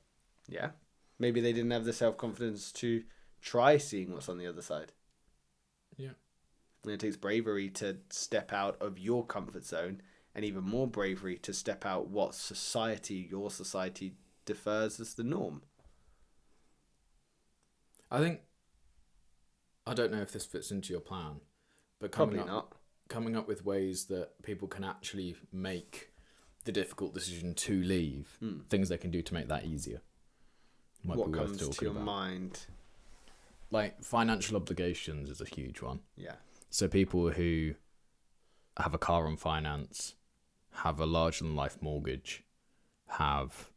Yeah. Maybe they didn't have the self-confidence to try seeing what's on the other side. Yeah. And it takes bravery to step out of your comfort zone, and even more bravery to step out what your society defers as the norm. I don't know if this fits into your plan, but Probably not. Coming up with ways that people can actually make the difficult decision to leave, things they can do to make that easier. What comes to your mind? Like, financial obligations is a huge one. Yeah. So people who have a car on finance, have a larger than life mortgage, have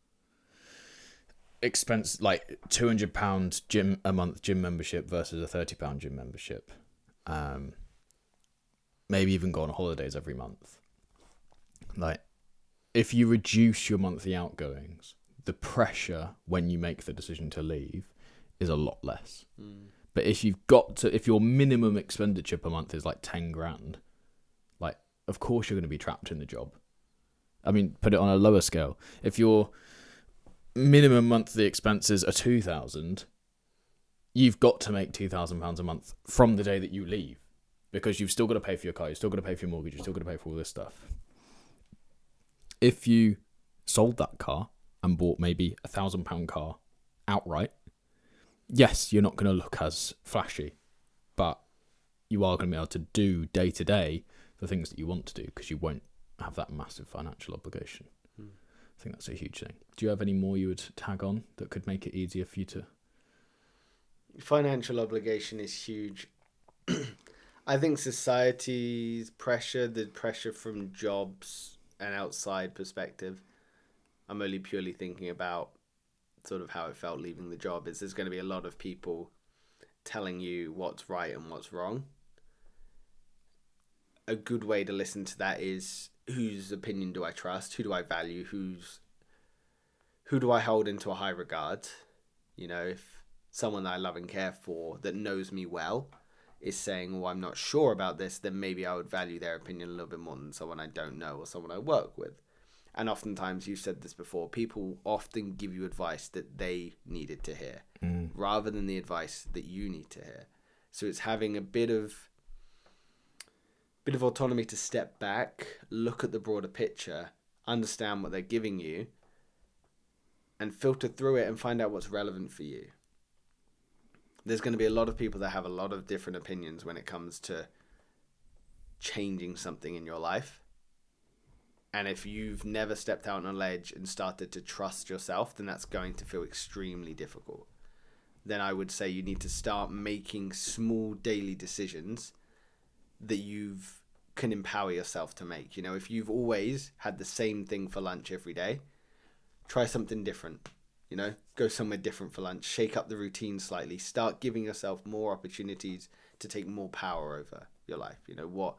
expense like £200 a month gym membership versus a £30 gym membership. Maybe even go on holidays every month. Like, if you reduce your monthly outgoings, the pressure when you make the decision to leave is a lot less. But if your minimum expenditure per month is like 10 grand, like, of course you're going to be trapped in the job. I mean, put it on a lower scale. If your minimum monthly expenses are 2,000, you've got to make £2,000 a month from the day that you leave. Because you've still got to pay for your car, you've still got to pay for your mortgage, you've still got to pay for all this stuff. If you sold that car and bought maybe £1,000 car outright, yes, you're not going to look as flashy, but you are going to be able to do day to day the things that you want to do because you won't have that massive financial obligation. I think that's a huge thing. Do you have any more you would tag on that could make it easier for you to... Financial obligation is huge. I think society's pressure, the pressure from jobs and outside perspective, I'm only purely thinking about sort of how it felt leaving the job, is there's going to be a lot of people telling you what's right and what's wrong. A good way to listen to that is, whose opinion do I trust? Who do I value? Who do I hold into a high regard? You know, if someone that I love and care for that knows me well is saying, well, I'm not sure about this, then maybe I would value their opinion a little bit more than someone I don't know or someone I work with. And oftentimes, you've said this before, people often give you advice that they needed to hear rather than the advice that you need to hear. So it's having a bit of autonomy to step back, look at the broader picture, understand what they're giving you, and filter through it and find out what's relevant for you. There's going to be a lot of people that have a lot of different opinions when it comes to changing something in your life. And if you've never stepped out on a ledge and started to trust yourself, then that's going to feel extremely difficult. Then I would say you need to start making small daily decisions that you can empower yourself to make. You know, if you've always had the same thing for lunch every day, try something different. You know, go somewhere different for lunch, shake up the routine slightly, start giving yourself more opportunities to take more power over your life. You know,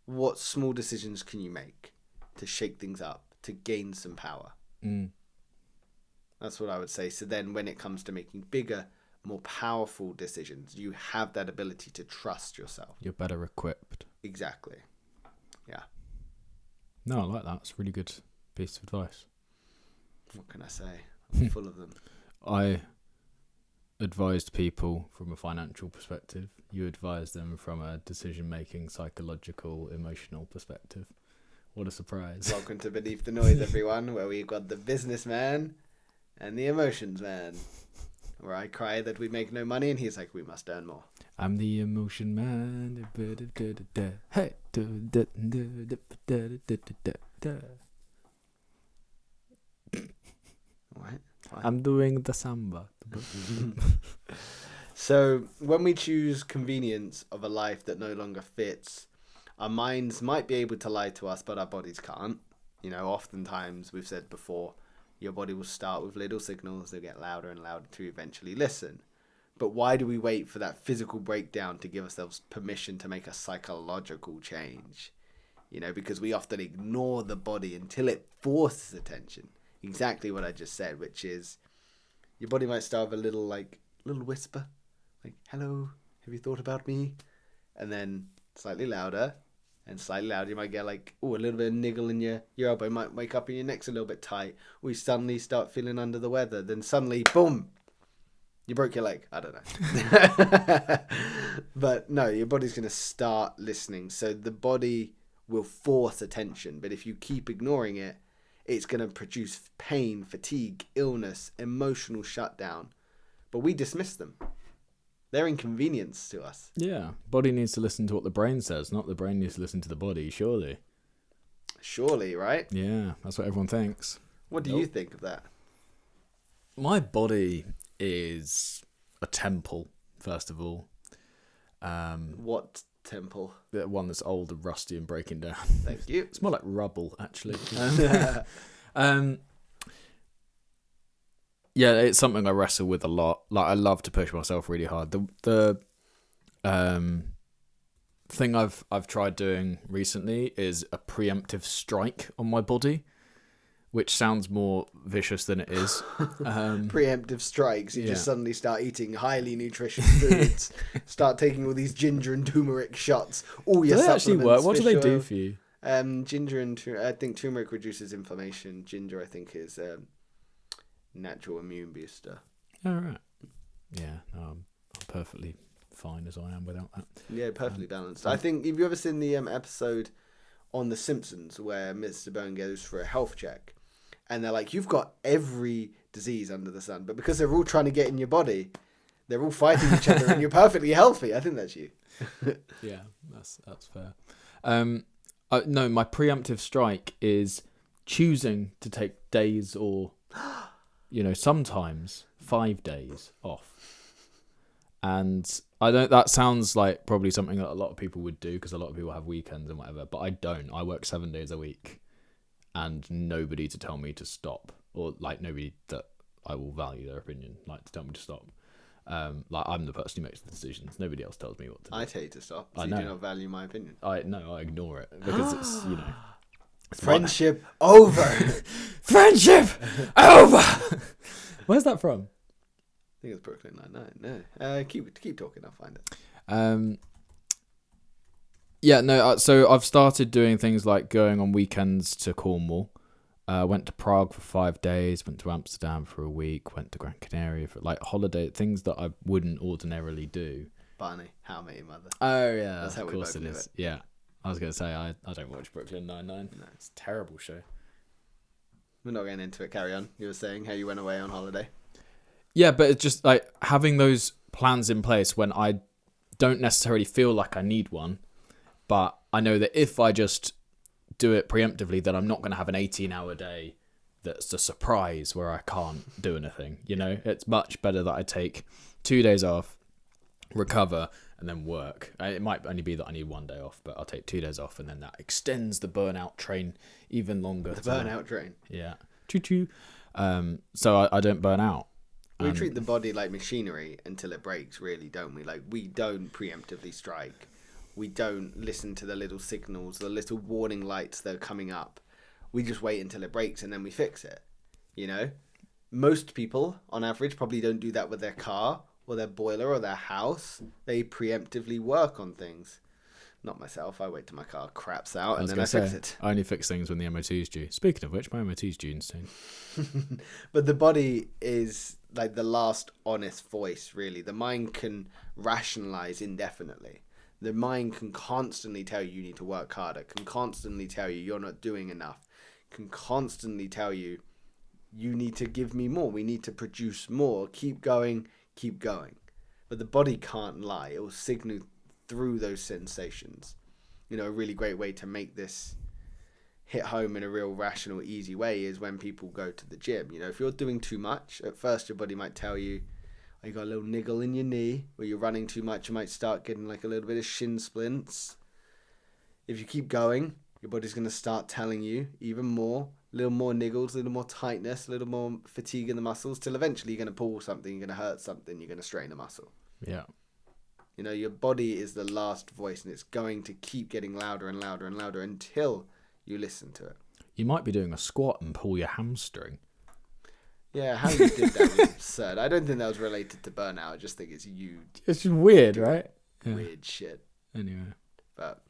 what small decisions can you make to shake things up, to gain some power? That's what I would say. So then when it comes to making bigger, more powerful decisions, you have that ability to trust yourself. You're better equipped. Exactly. Yeah. No, I like that. It's a really good piece of advice. What can I say? I'm full of them. I advised people from a financial perspective. You advised them from a decision-making, psychological, emotional perspective. What a surprise. Welcome to Beneath the Noise, everyone, where we've got the businessman and the emotions man. Where I cry that we make no money and he's like, we must earn more. I'm the emotion man. Hey. Right. Fine. I'm doing the samba. So when we choose convenience of a life that no longer fits, our minds might be able to lie to us, but our bodies can't. You know, oftentimes we've said before, your body will start with little signals, they'll get louder and louder to eventually listen. But why do we wait for that physical breakdown to give ourselves permission to make a psychological change? You know, because we often ignore the body until it forces attention. Exactly what I just said, which is your body might start with a little whisper, like, hello, have you thought about me? And then slightly louder and slightly louder. You might get like, a little bit of niggle in your elbow. You might wake up and your neck's a little bit tight. Or you suddenly start feeling under the weather. Then suddenly, boom, you broke your leg. I don't know. But no, your body's going to start listening. So the body will force attention. But if you keep ignoring it, it's going to produce pain, fatigue, illness, emotional shutdown. But we dismiss them. They're inconvenience to us. Yeah, body needs to listen to what the brain says, not the brain needs to listen to the body, surely. Surely, right? Yeah, that's what everyone thinks. What do you think of that? My body is a temple, first of all. What temple? The one that's old and rusty and breaking down. Thank you. It's more like rubble, actually. Yeah, it's something I wrestle with a lot. Like, I love to push myself really hard. The thing I've tried doing recently is a preemptive strike on my body, which sounds more vicious than it is. Preemptive strikes. You just suddenly start eating highly nutritious foods, start taking all these ginger and turmeric shots. All your do they actually work? What do they do oil. for you? Ginger and I think turmeric reduces inflammation. Ginger, I think, is natural immune booster. Oh, right. Yeah, no, I'm perfectly fine as I am without that. Yeah, perfectly balanced. I think, have you ever seen the episode on The Simpsons where Mr. Bone goes for a health check? And they're like, you've got every disease under the sun. But because they're all trying to get in your body, they're all fighting each other and you're perfectly healthy. I think that's you. Yeah, that's fair. No, my preemptive strike is choosing to take days or, sometimes 5 days off. And that sounds like probably something that a lot of people would do because a lot of people have weekends and whatever, but I don't. I work 7 days a week and nobody to tell me to stop, or like nobody that I will value their opinion, like to tell me to stop. Like, I'm the person who makes the decisions. Nobody else tells me what to do. I tell you to stop. So I you know. do not value my opinion. I ignore it because it's, it's Friendship over. Friendship over. Where's that from? I think it's Brooklyn Nine-Nine. No, keep talking. I'll find it. Yeah, no. So I've started doing things like going on weekends to Cornwall. Went to Prague for 5 days. Went to Amsterdam for a week. Went to Gran Canaria for like holiday things that I wouldn't ordinarily do. Barney, How I Met Your Mother. Oh yeah, That's how of we course both it knew is. it. Yeah, I was gonna say I don't watch Brooklyn Nine-Nine. No. It's a terrible show. We're not getting into it. Carry on. You were saying how you went away on holiday. Yeah, but it's just like having those plans in place when I don't necessarily feel like I need one, but I know that if I just do it preemptively, then I'm not going to have an 18-hour day that's a surprise where I can't do anything. It's much better that I take 2 days off, recover, and then work. It might only be that I need 1 day off, but I'll take 2 days off, and then that extends the burnout train even longer. The burnout train. Yeah. Choo-choo. So I don't burn out. We treat the body like machinery until it breaks, really, don't we? Like, we don't preemptively strike. We don't listen to the little signals, the little warning lights that are coming up. We just wait until it breaks and then we fix it. Most people, on average, probably don't do that with their car or their boiler or their house. They preemptively work on things. Not myself. I wait till my car craps out and then I fix it. I only fix things when the MOT is due. Speaking of which, my MOT is due soon. But the body is like the last honest voice, really. The mind can rationalize indefinitely. The mind can constantly tell you need to work harder, can constantly tell you you're not doing enough, can constantly tell you you need to give me more, we need to produce more, keep going, keep going. but the body can't lie. It will signal through those sensations. A really great way to make this hit home in a real rational, easy way is when people go to the gym. If you're doing too much, at first your body might tell you, oh, you got a little niggle in your knee, or you're running too much, you might start getting like a little bit of shin splints. If you keep going, your body's going to start telling you even more, a little more niggles, a little more tightness, a little more fatigue in the muscles, till eventually you're going to pull something, you're going to hurt something, you're going to strain a muscle. Yeah. Your body is the last voice, and it's going to keep getting louder and louder and louder until you listen to it. You might be doing a squat and pull your hamstring. Yeah, how you did that was absurd. I don't think that was related to burnout. I just think it's you. It's just weird, right? Weird shit. Anyway. But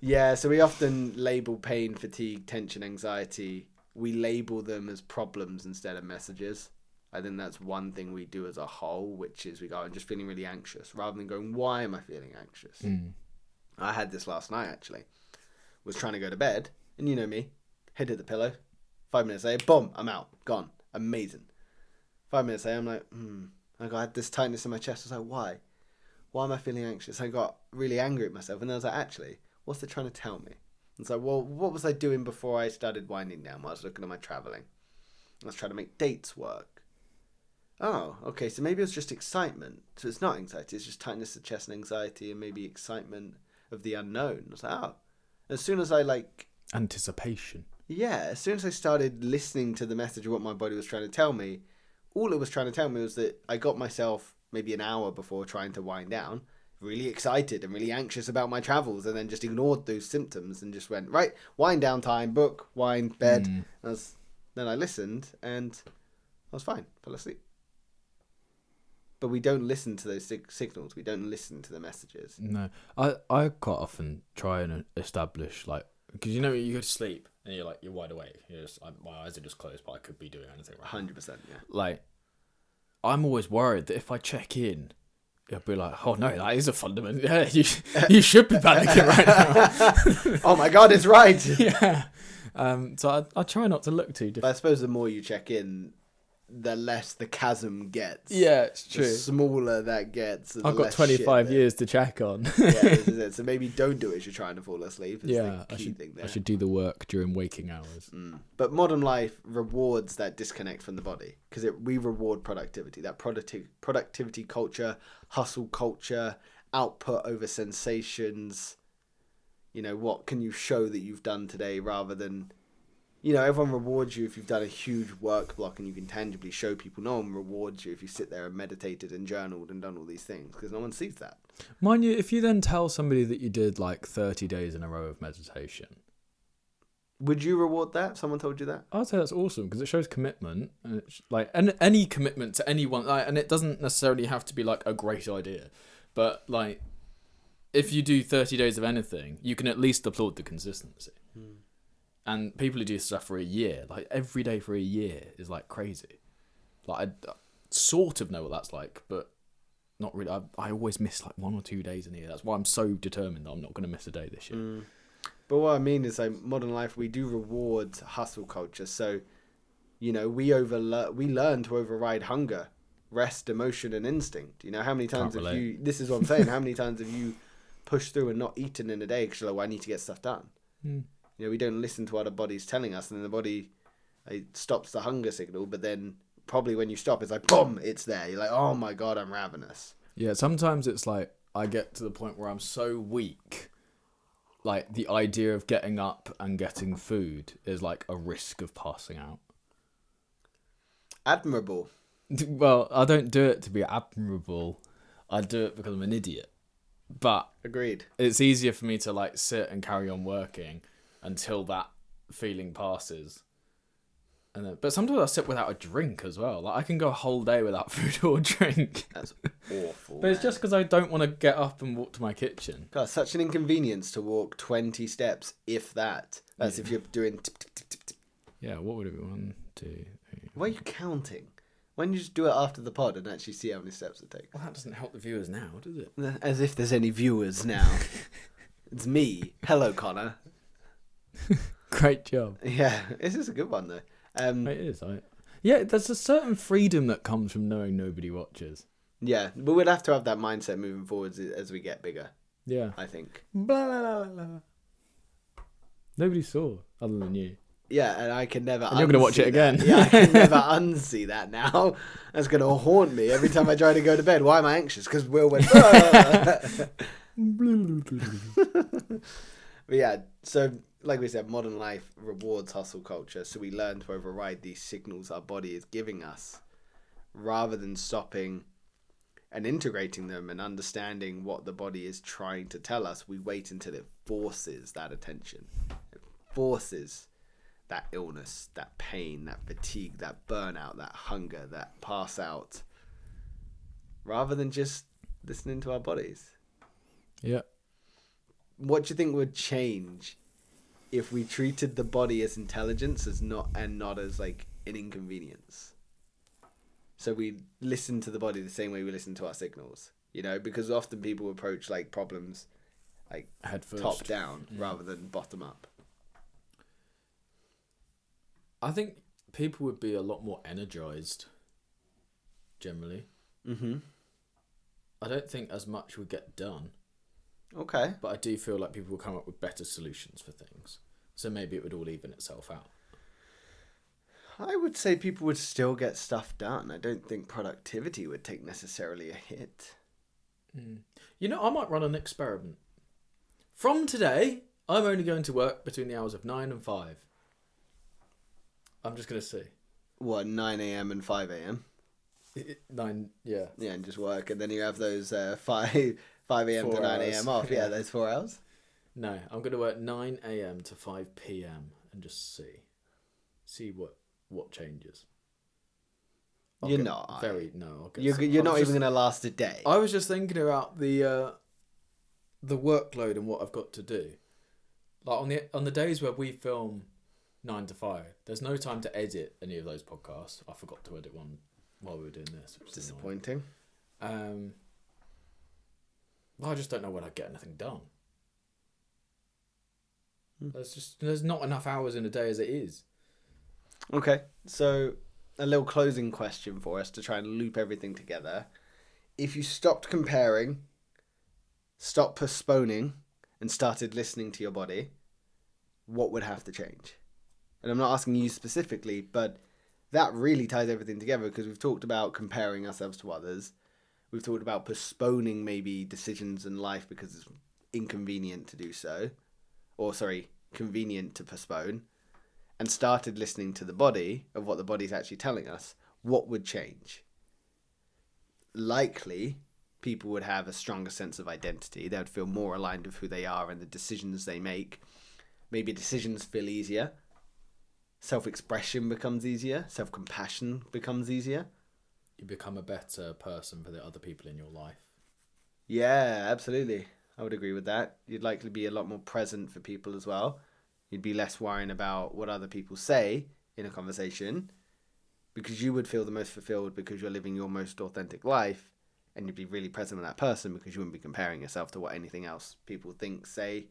yeah, so we often label pain, fatigue, tension, anxiety. We label them as problems instead of messages. I think that's one thing we do as a whole, which is we go, I'm just feeling really anxious, rather than going, why am I feeling anxious? I had this last night, actually. Was trying to go to bed, and you know me, head hit the pillow. 5 minutes later, boom, I'm out, gone. Amazing. 5 minutes later, I'm like, I had this tightness in my chest. I was like, why? Why am I feeling anxious? I got really angry at myself, and then I was like, actually, what's it trying to tell me? And so, well, what was I doing before I started winding down? While I was looking at my traveling. I was trying to make dates work. Oh, okay, so maybe it was just excitement. So it's not anxiety, it's just tightness of chest and anxiety, and maybe excitement of the unknown. I was like, oh. As soon as I anticipation. Yeah, as soon as I started listening to the message of what my body was trying to tell me, all it was trying to tell me was that I got myself maybe an hour before trying to wind down, really excited and really anxious about my travels, and then just ignored those symptoms and just went, right, wind down time, book, wind, bed. Then I listened and I was fine, fell asleep. But we don't listen to those signals. We don't listen to the messages. No. I quite often try and establish, because you go to sleep and you're wide awake. My eyes are just closed, but I could be doing anything right 100%, yeah. I'm always worried that if I check in, it'll be like, oh no, that is a fundamental. Yeah, you should be panicking right now. Oh my God, it's right. Yeah. So I try not to look too different. But I suppose the more you check in, the less the chasm gets. Yeah, it's true. The smaller that gets. I've got 25 years to check on. Yeah, this is it. So maybe don't do it as you're trying to fall asleep. Yeah, I should do the work during waking hours. But modern life rewards that disconnect from the body, because we reward productivity. That productivity culture, hustle culture, output over sensations. What can you show that you've done today, rather than... everyone rewards you if you've done a huge work block and you can tangibly show people. No one rewards you if you sit there and meditated and journaled and done all these things, because no one sees that. Mind you, if you then tell somebody that you did 30 days in a row of meditation, would you reward that? Someone told you that? I'd say that's awesome, because it shows commitment, and it's and any commitment to anyone, and it doesn't necessarily have to be a great idea, but if you do 30 days of anything, you can at least applaud the consistency. And people who do stuff for a year, every day for a year, is crazy. I sort of know what that's like, but not really. I always miss 1 or 2 days in a year. That's why I'm so determined that I'm not going to miss a day this year. But what I mean is, modern life, we do reward hustle culture. So, we learn to override hunger, rest, emotion, and instinct. How many times have you... This is what I'm saying. How many times have you pushed through and not eaten in a day because you're I need to get stuff done? We don't listen to what our body's telling us, and then the body stops the hunger signal, but then probably when you stop, it's boom, it's there. You're oh my God, I'm ravenous. Yeah, sometimes it's I get to the point where I'm so weak, the idea of getting up and getting food is a risk of passing out. Admirable. Well, I don't do it to be admirable. I do it because I'm an idiot. But agreed. It's easier for me to sit and carry on working until that feeling passes. But sometimes I sit without a drink as well. I can go a whole day without food or drink. That's awful. But it's just because I don't want to get up and walk to my kitchen. God, such an inconvenience to walk 20 steps, if that. That's if you're doing... Tip, tip, tip, tip, tip. Yeah, what would it be? 1, 2, 3. Why are you counting? Why don't you just do it after the pod and actually see how many steps it takes? Well, that doesn't help the viewers now, does it? As if there's any viewers now. It's me. Hello, Connor. Great job. Yeah, this is a good one, though. It is. Yeah, there's a certain freedom that comes from knowing nobody watches. Yeah, but we'd have to have that mindset moving forwards as we get bigger, Yeah. I think. Blah, blah, blah, blah. Nobody saw other than you. Yeah, and I can never And you're going to watch it again. Yeah, I can never unsee that now. That's going to haunt me every time I try to go to bed. Why am I anxious? Because Will went... But yeah, so like we said, modern life rewards hustle culture. So we learn to override these signals our body is giving us rather than stopping and integrating them and understanding what the body is trying to tell us. We wait until it forces that attention. It forces that illness, that pain, that fatigue, that burnout, that hunger, that pass out, rather than just listening to our bodies. Yeah. What do you think would change if we treated the body as intelligence as not as like an inconvenience? So we listen to the body the same way we listen to our signals, you know, because often people approach like problems like Head first. top down rather than bottom up. I think people would be a lot more energized, generally. Mm-hmm. I don't think as much would get done, Okay. but I do feel like people will come up with better solutions for things. So maybe it would all even itself out. I would say people would still get stuff done. I don't think productivity would take necessarily a hit. You know, I might run an experiment. From today, I'm only going to work between the hours of 9 and 5. I'm just going to see. What, 9 a.m. and 5 a.m.? 9, yeah. Yeah, and just work. And then you have those 5 a.m. 4 to 9 hours. a.m. off. Yeah, those 4 hours. No, I'm going to work 9 a.m. to 5 p.m. and just see what changes. I'll You're get not. I'll get You're not even going to last a day. I was just thinking about the workload and what I've got to do. Like on the days where we film 9 to 5, there's no time to edit any of those podcasts. I forgot to edit one while we were doing this, which is disappointing. annoying. I just don't know when I'd get anything done. There's not enough hours in a day as it is. Okay, so a little closing question for us to try and loop everything together. If you stopped comparing, stopped postponing, and started listening to your body, what would have to change? And I'm not asking you specifically, but that really ties everything together because we've talked about comparing ourselves to others. We've talked about postponing maybe decisions in life because it's inconvenient to do so. Convenient to postpone. And started listening to the body of what the body's actually telling us. What would change? Likely, people would have a stronger sense of identity. They would feel more aligned with who they are and the decisions they make. Maybe decisions feel easier. Self-expression becomes easier. Self-compassion becomes easier. You become a better person for the other people in your life. Yeah, absolutely. I would agree with that. You'd likely be a lot more present for people as well. You'd be less worrying about what other people say in a conversation because you would feel the most fulfilled because you're living your most authentic life, and you'd be really present with that person because you wouldn't be comparing yourself to what anything else people think, say.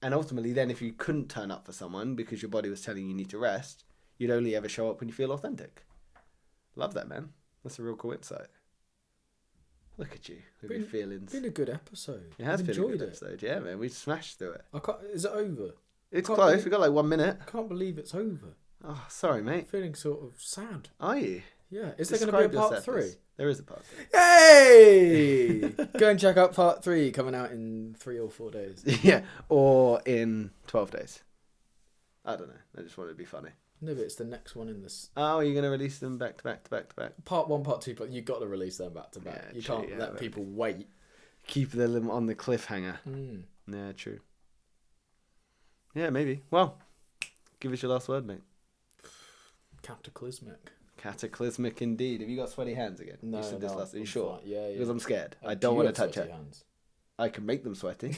And ultimately then if you couldn't turn up for someone because your body was telling you need to rest, you'd only ever show up when you feel authentic. Love that, man. That's a real cool insight. Look at you with your feelings. Been a good episode. It has I've been a enjoyed good it. episode. Yeah, man. We smashed through it. Is it over? It's Can't close. believe- We've got like 1 minute. I can't believe it's over. Oh, sorry, mate. I'm feeling sort of sad. Are you? Yeah. Is there going to be a Describe part yourself 3? as- There is a part 3. Hey! Go and check out part 3 coming out in 3 or 4 days. Yeah, or in 12 days. I don't know. I just wanted to be funny. No, but it's the next one in this. Oh, are you going to release them back to back to back to back? Part 1, part 2, but you've got to release them back to back. Yeah, You true, can't yeah, let but- people wait. Keep them on the cliffhanger. Yeah, true. Yeah, maybe. Well, give us your last word, mate. Cataclysmic. Cataclysmic indeed. Have you got sweaty hands again? No, You said this last. Are you I'm sure? fine. Yeah. Because I'm scared. I Do don't you want have to touch sweaty it. hands? I can make them sweaty.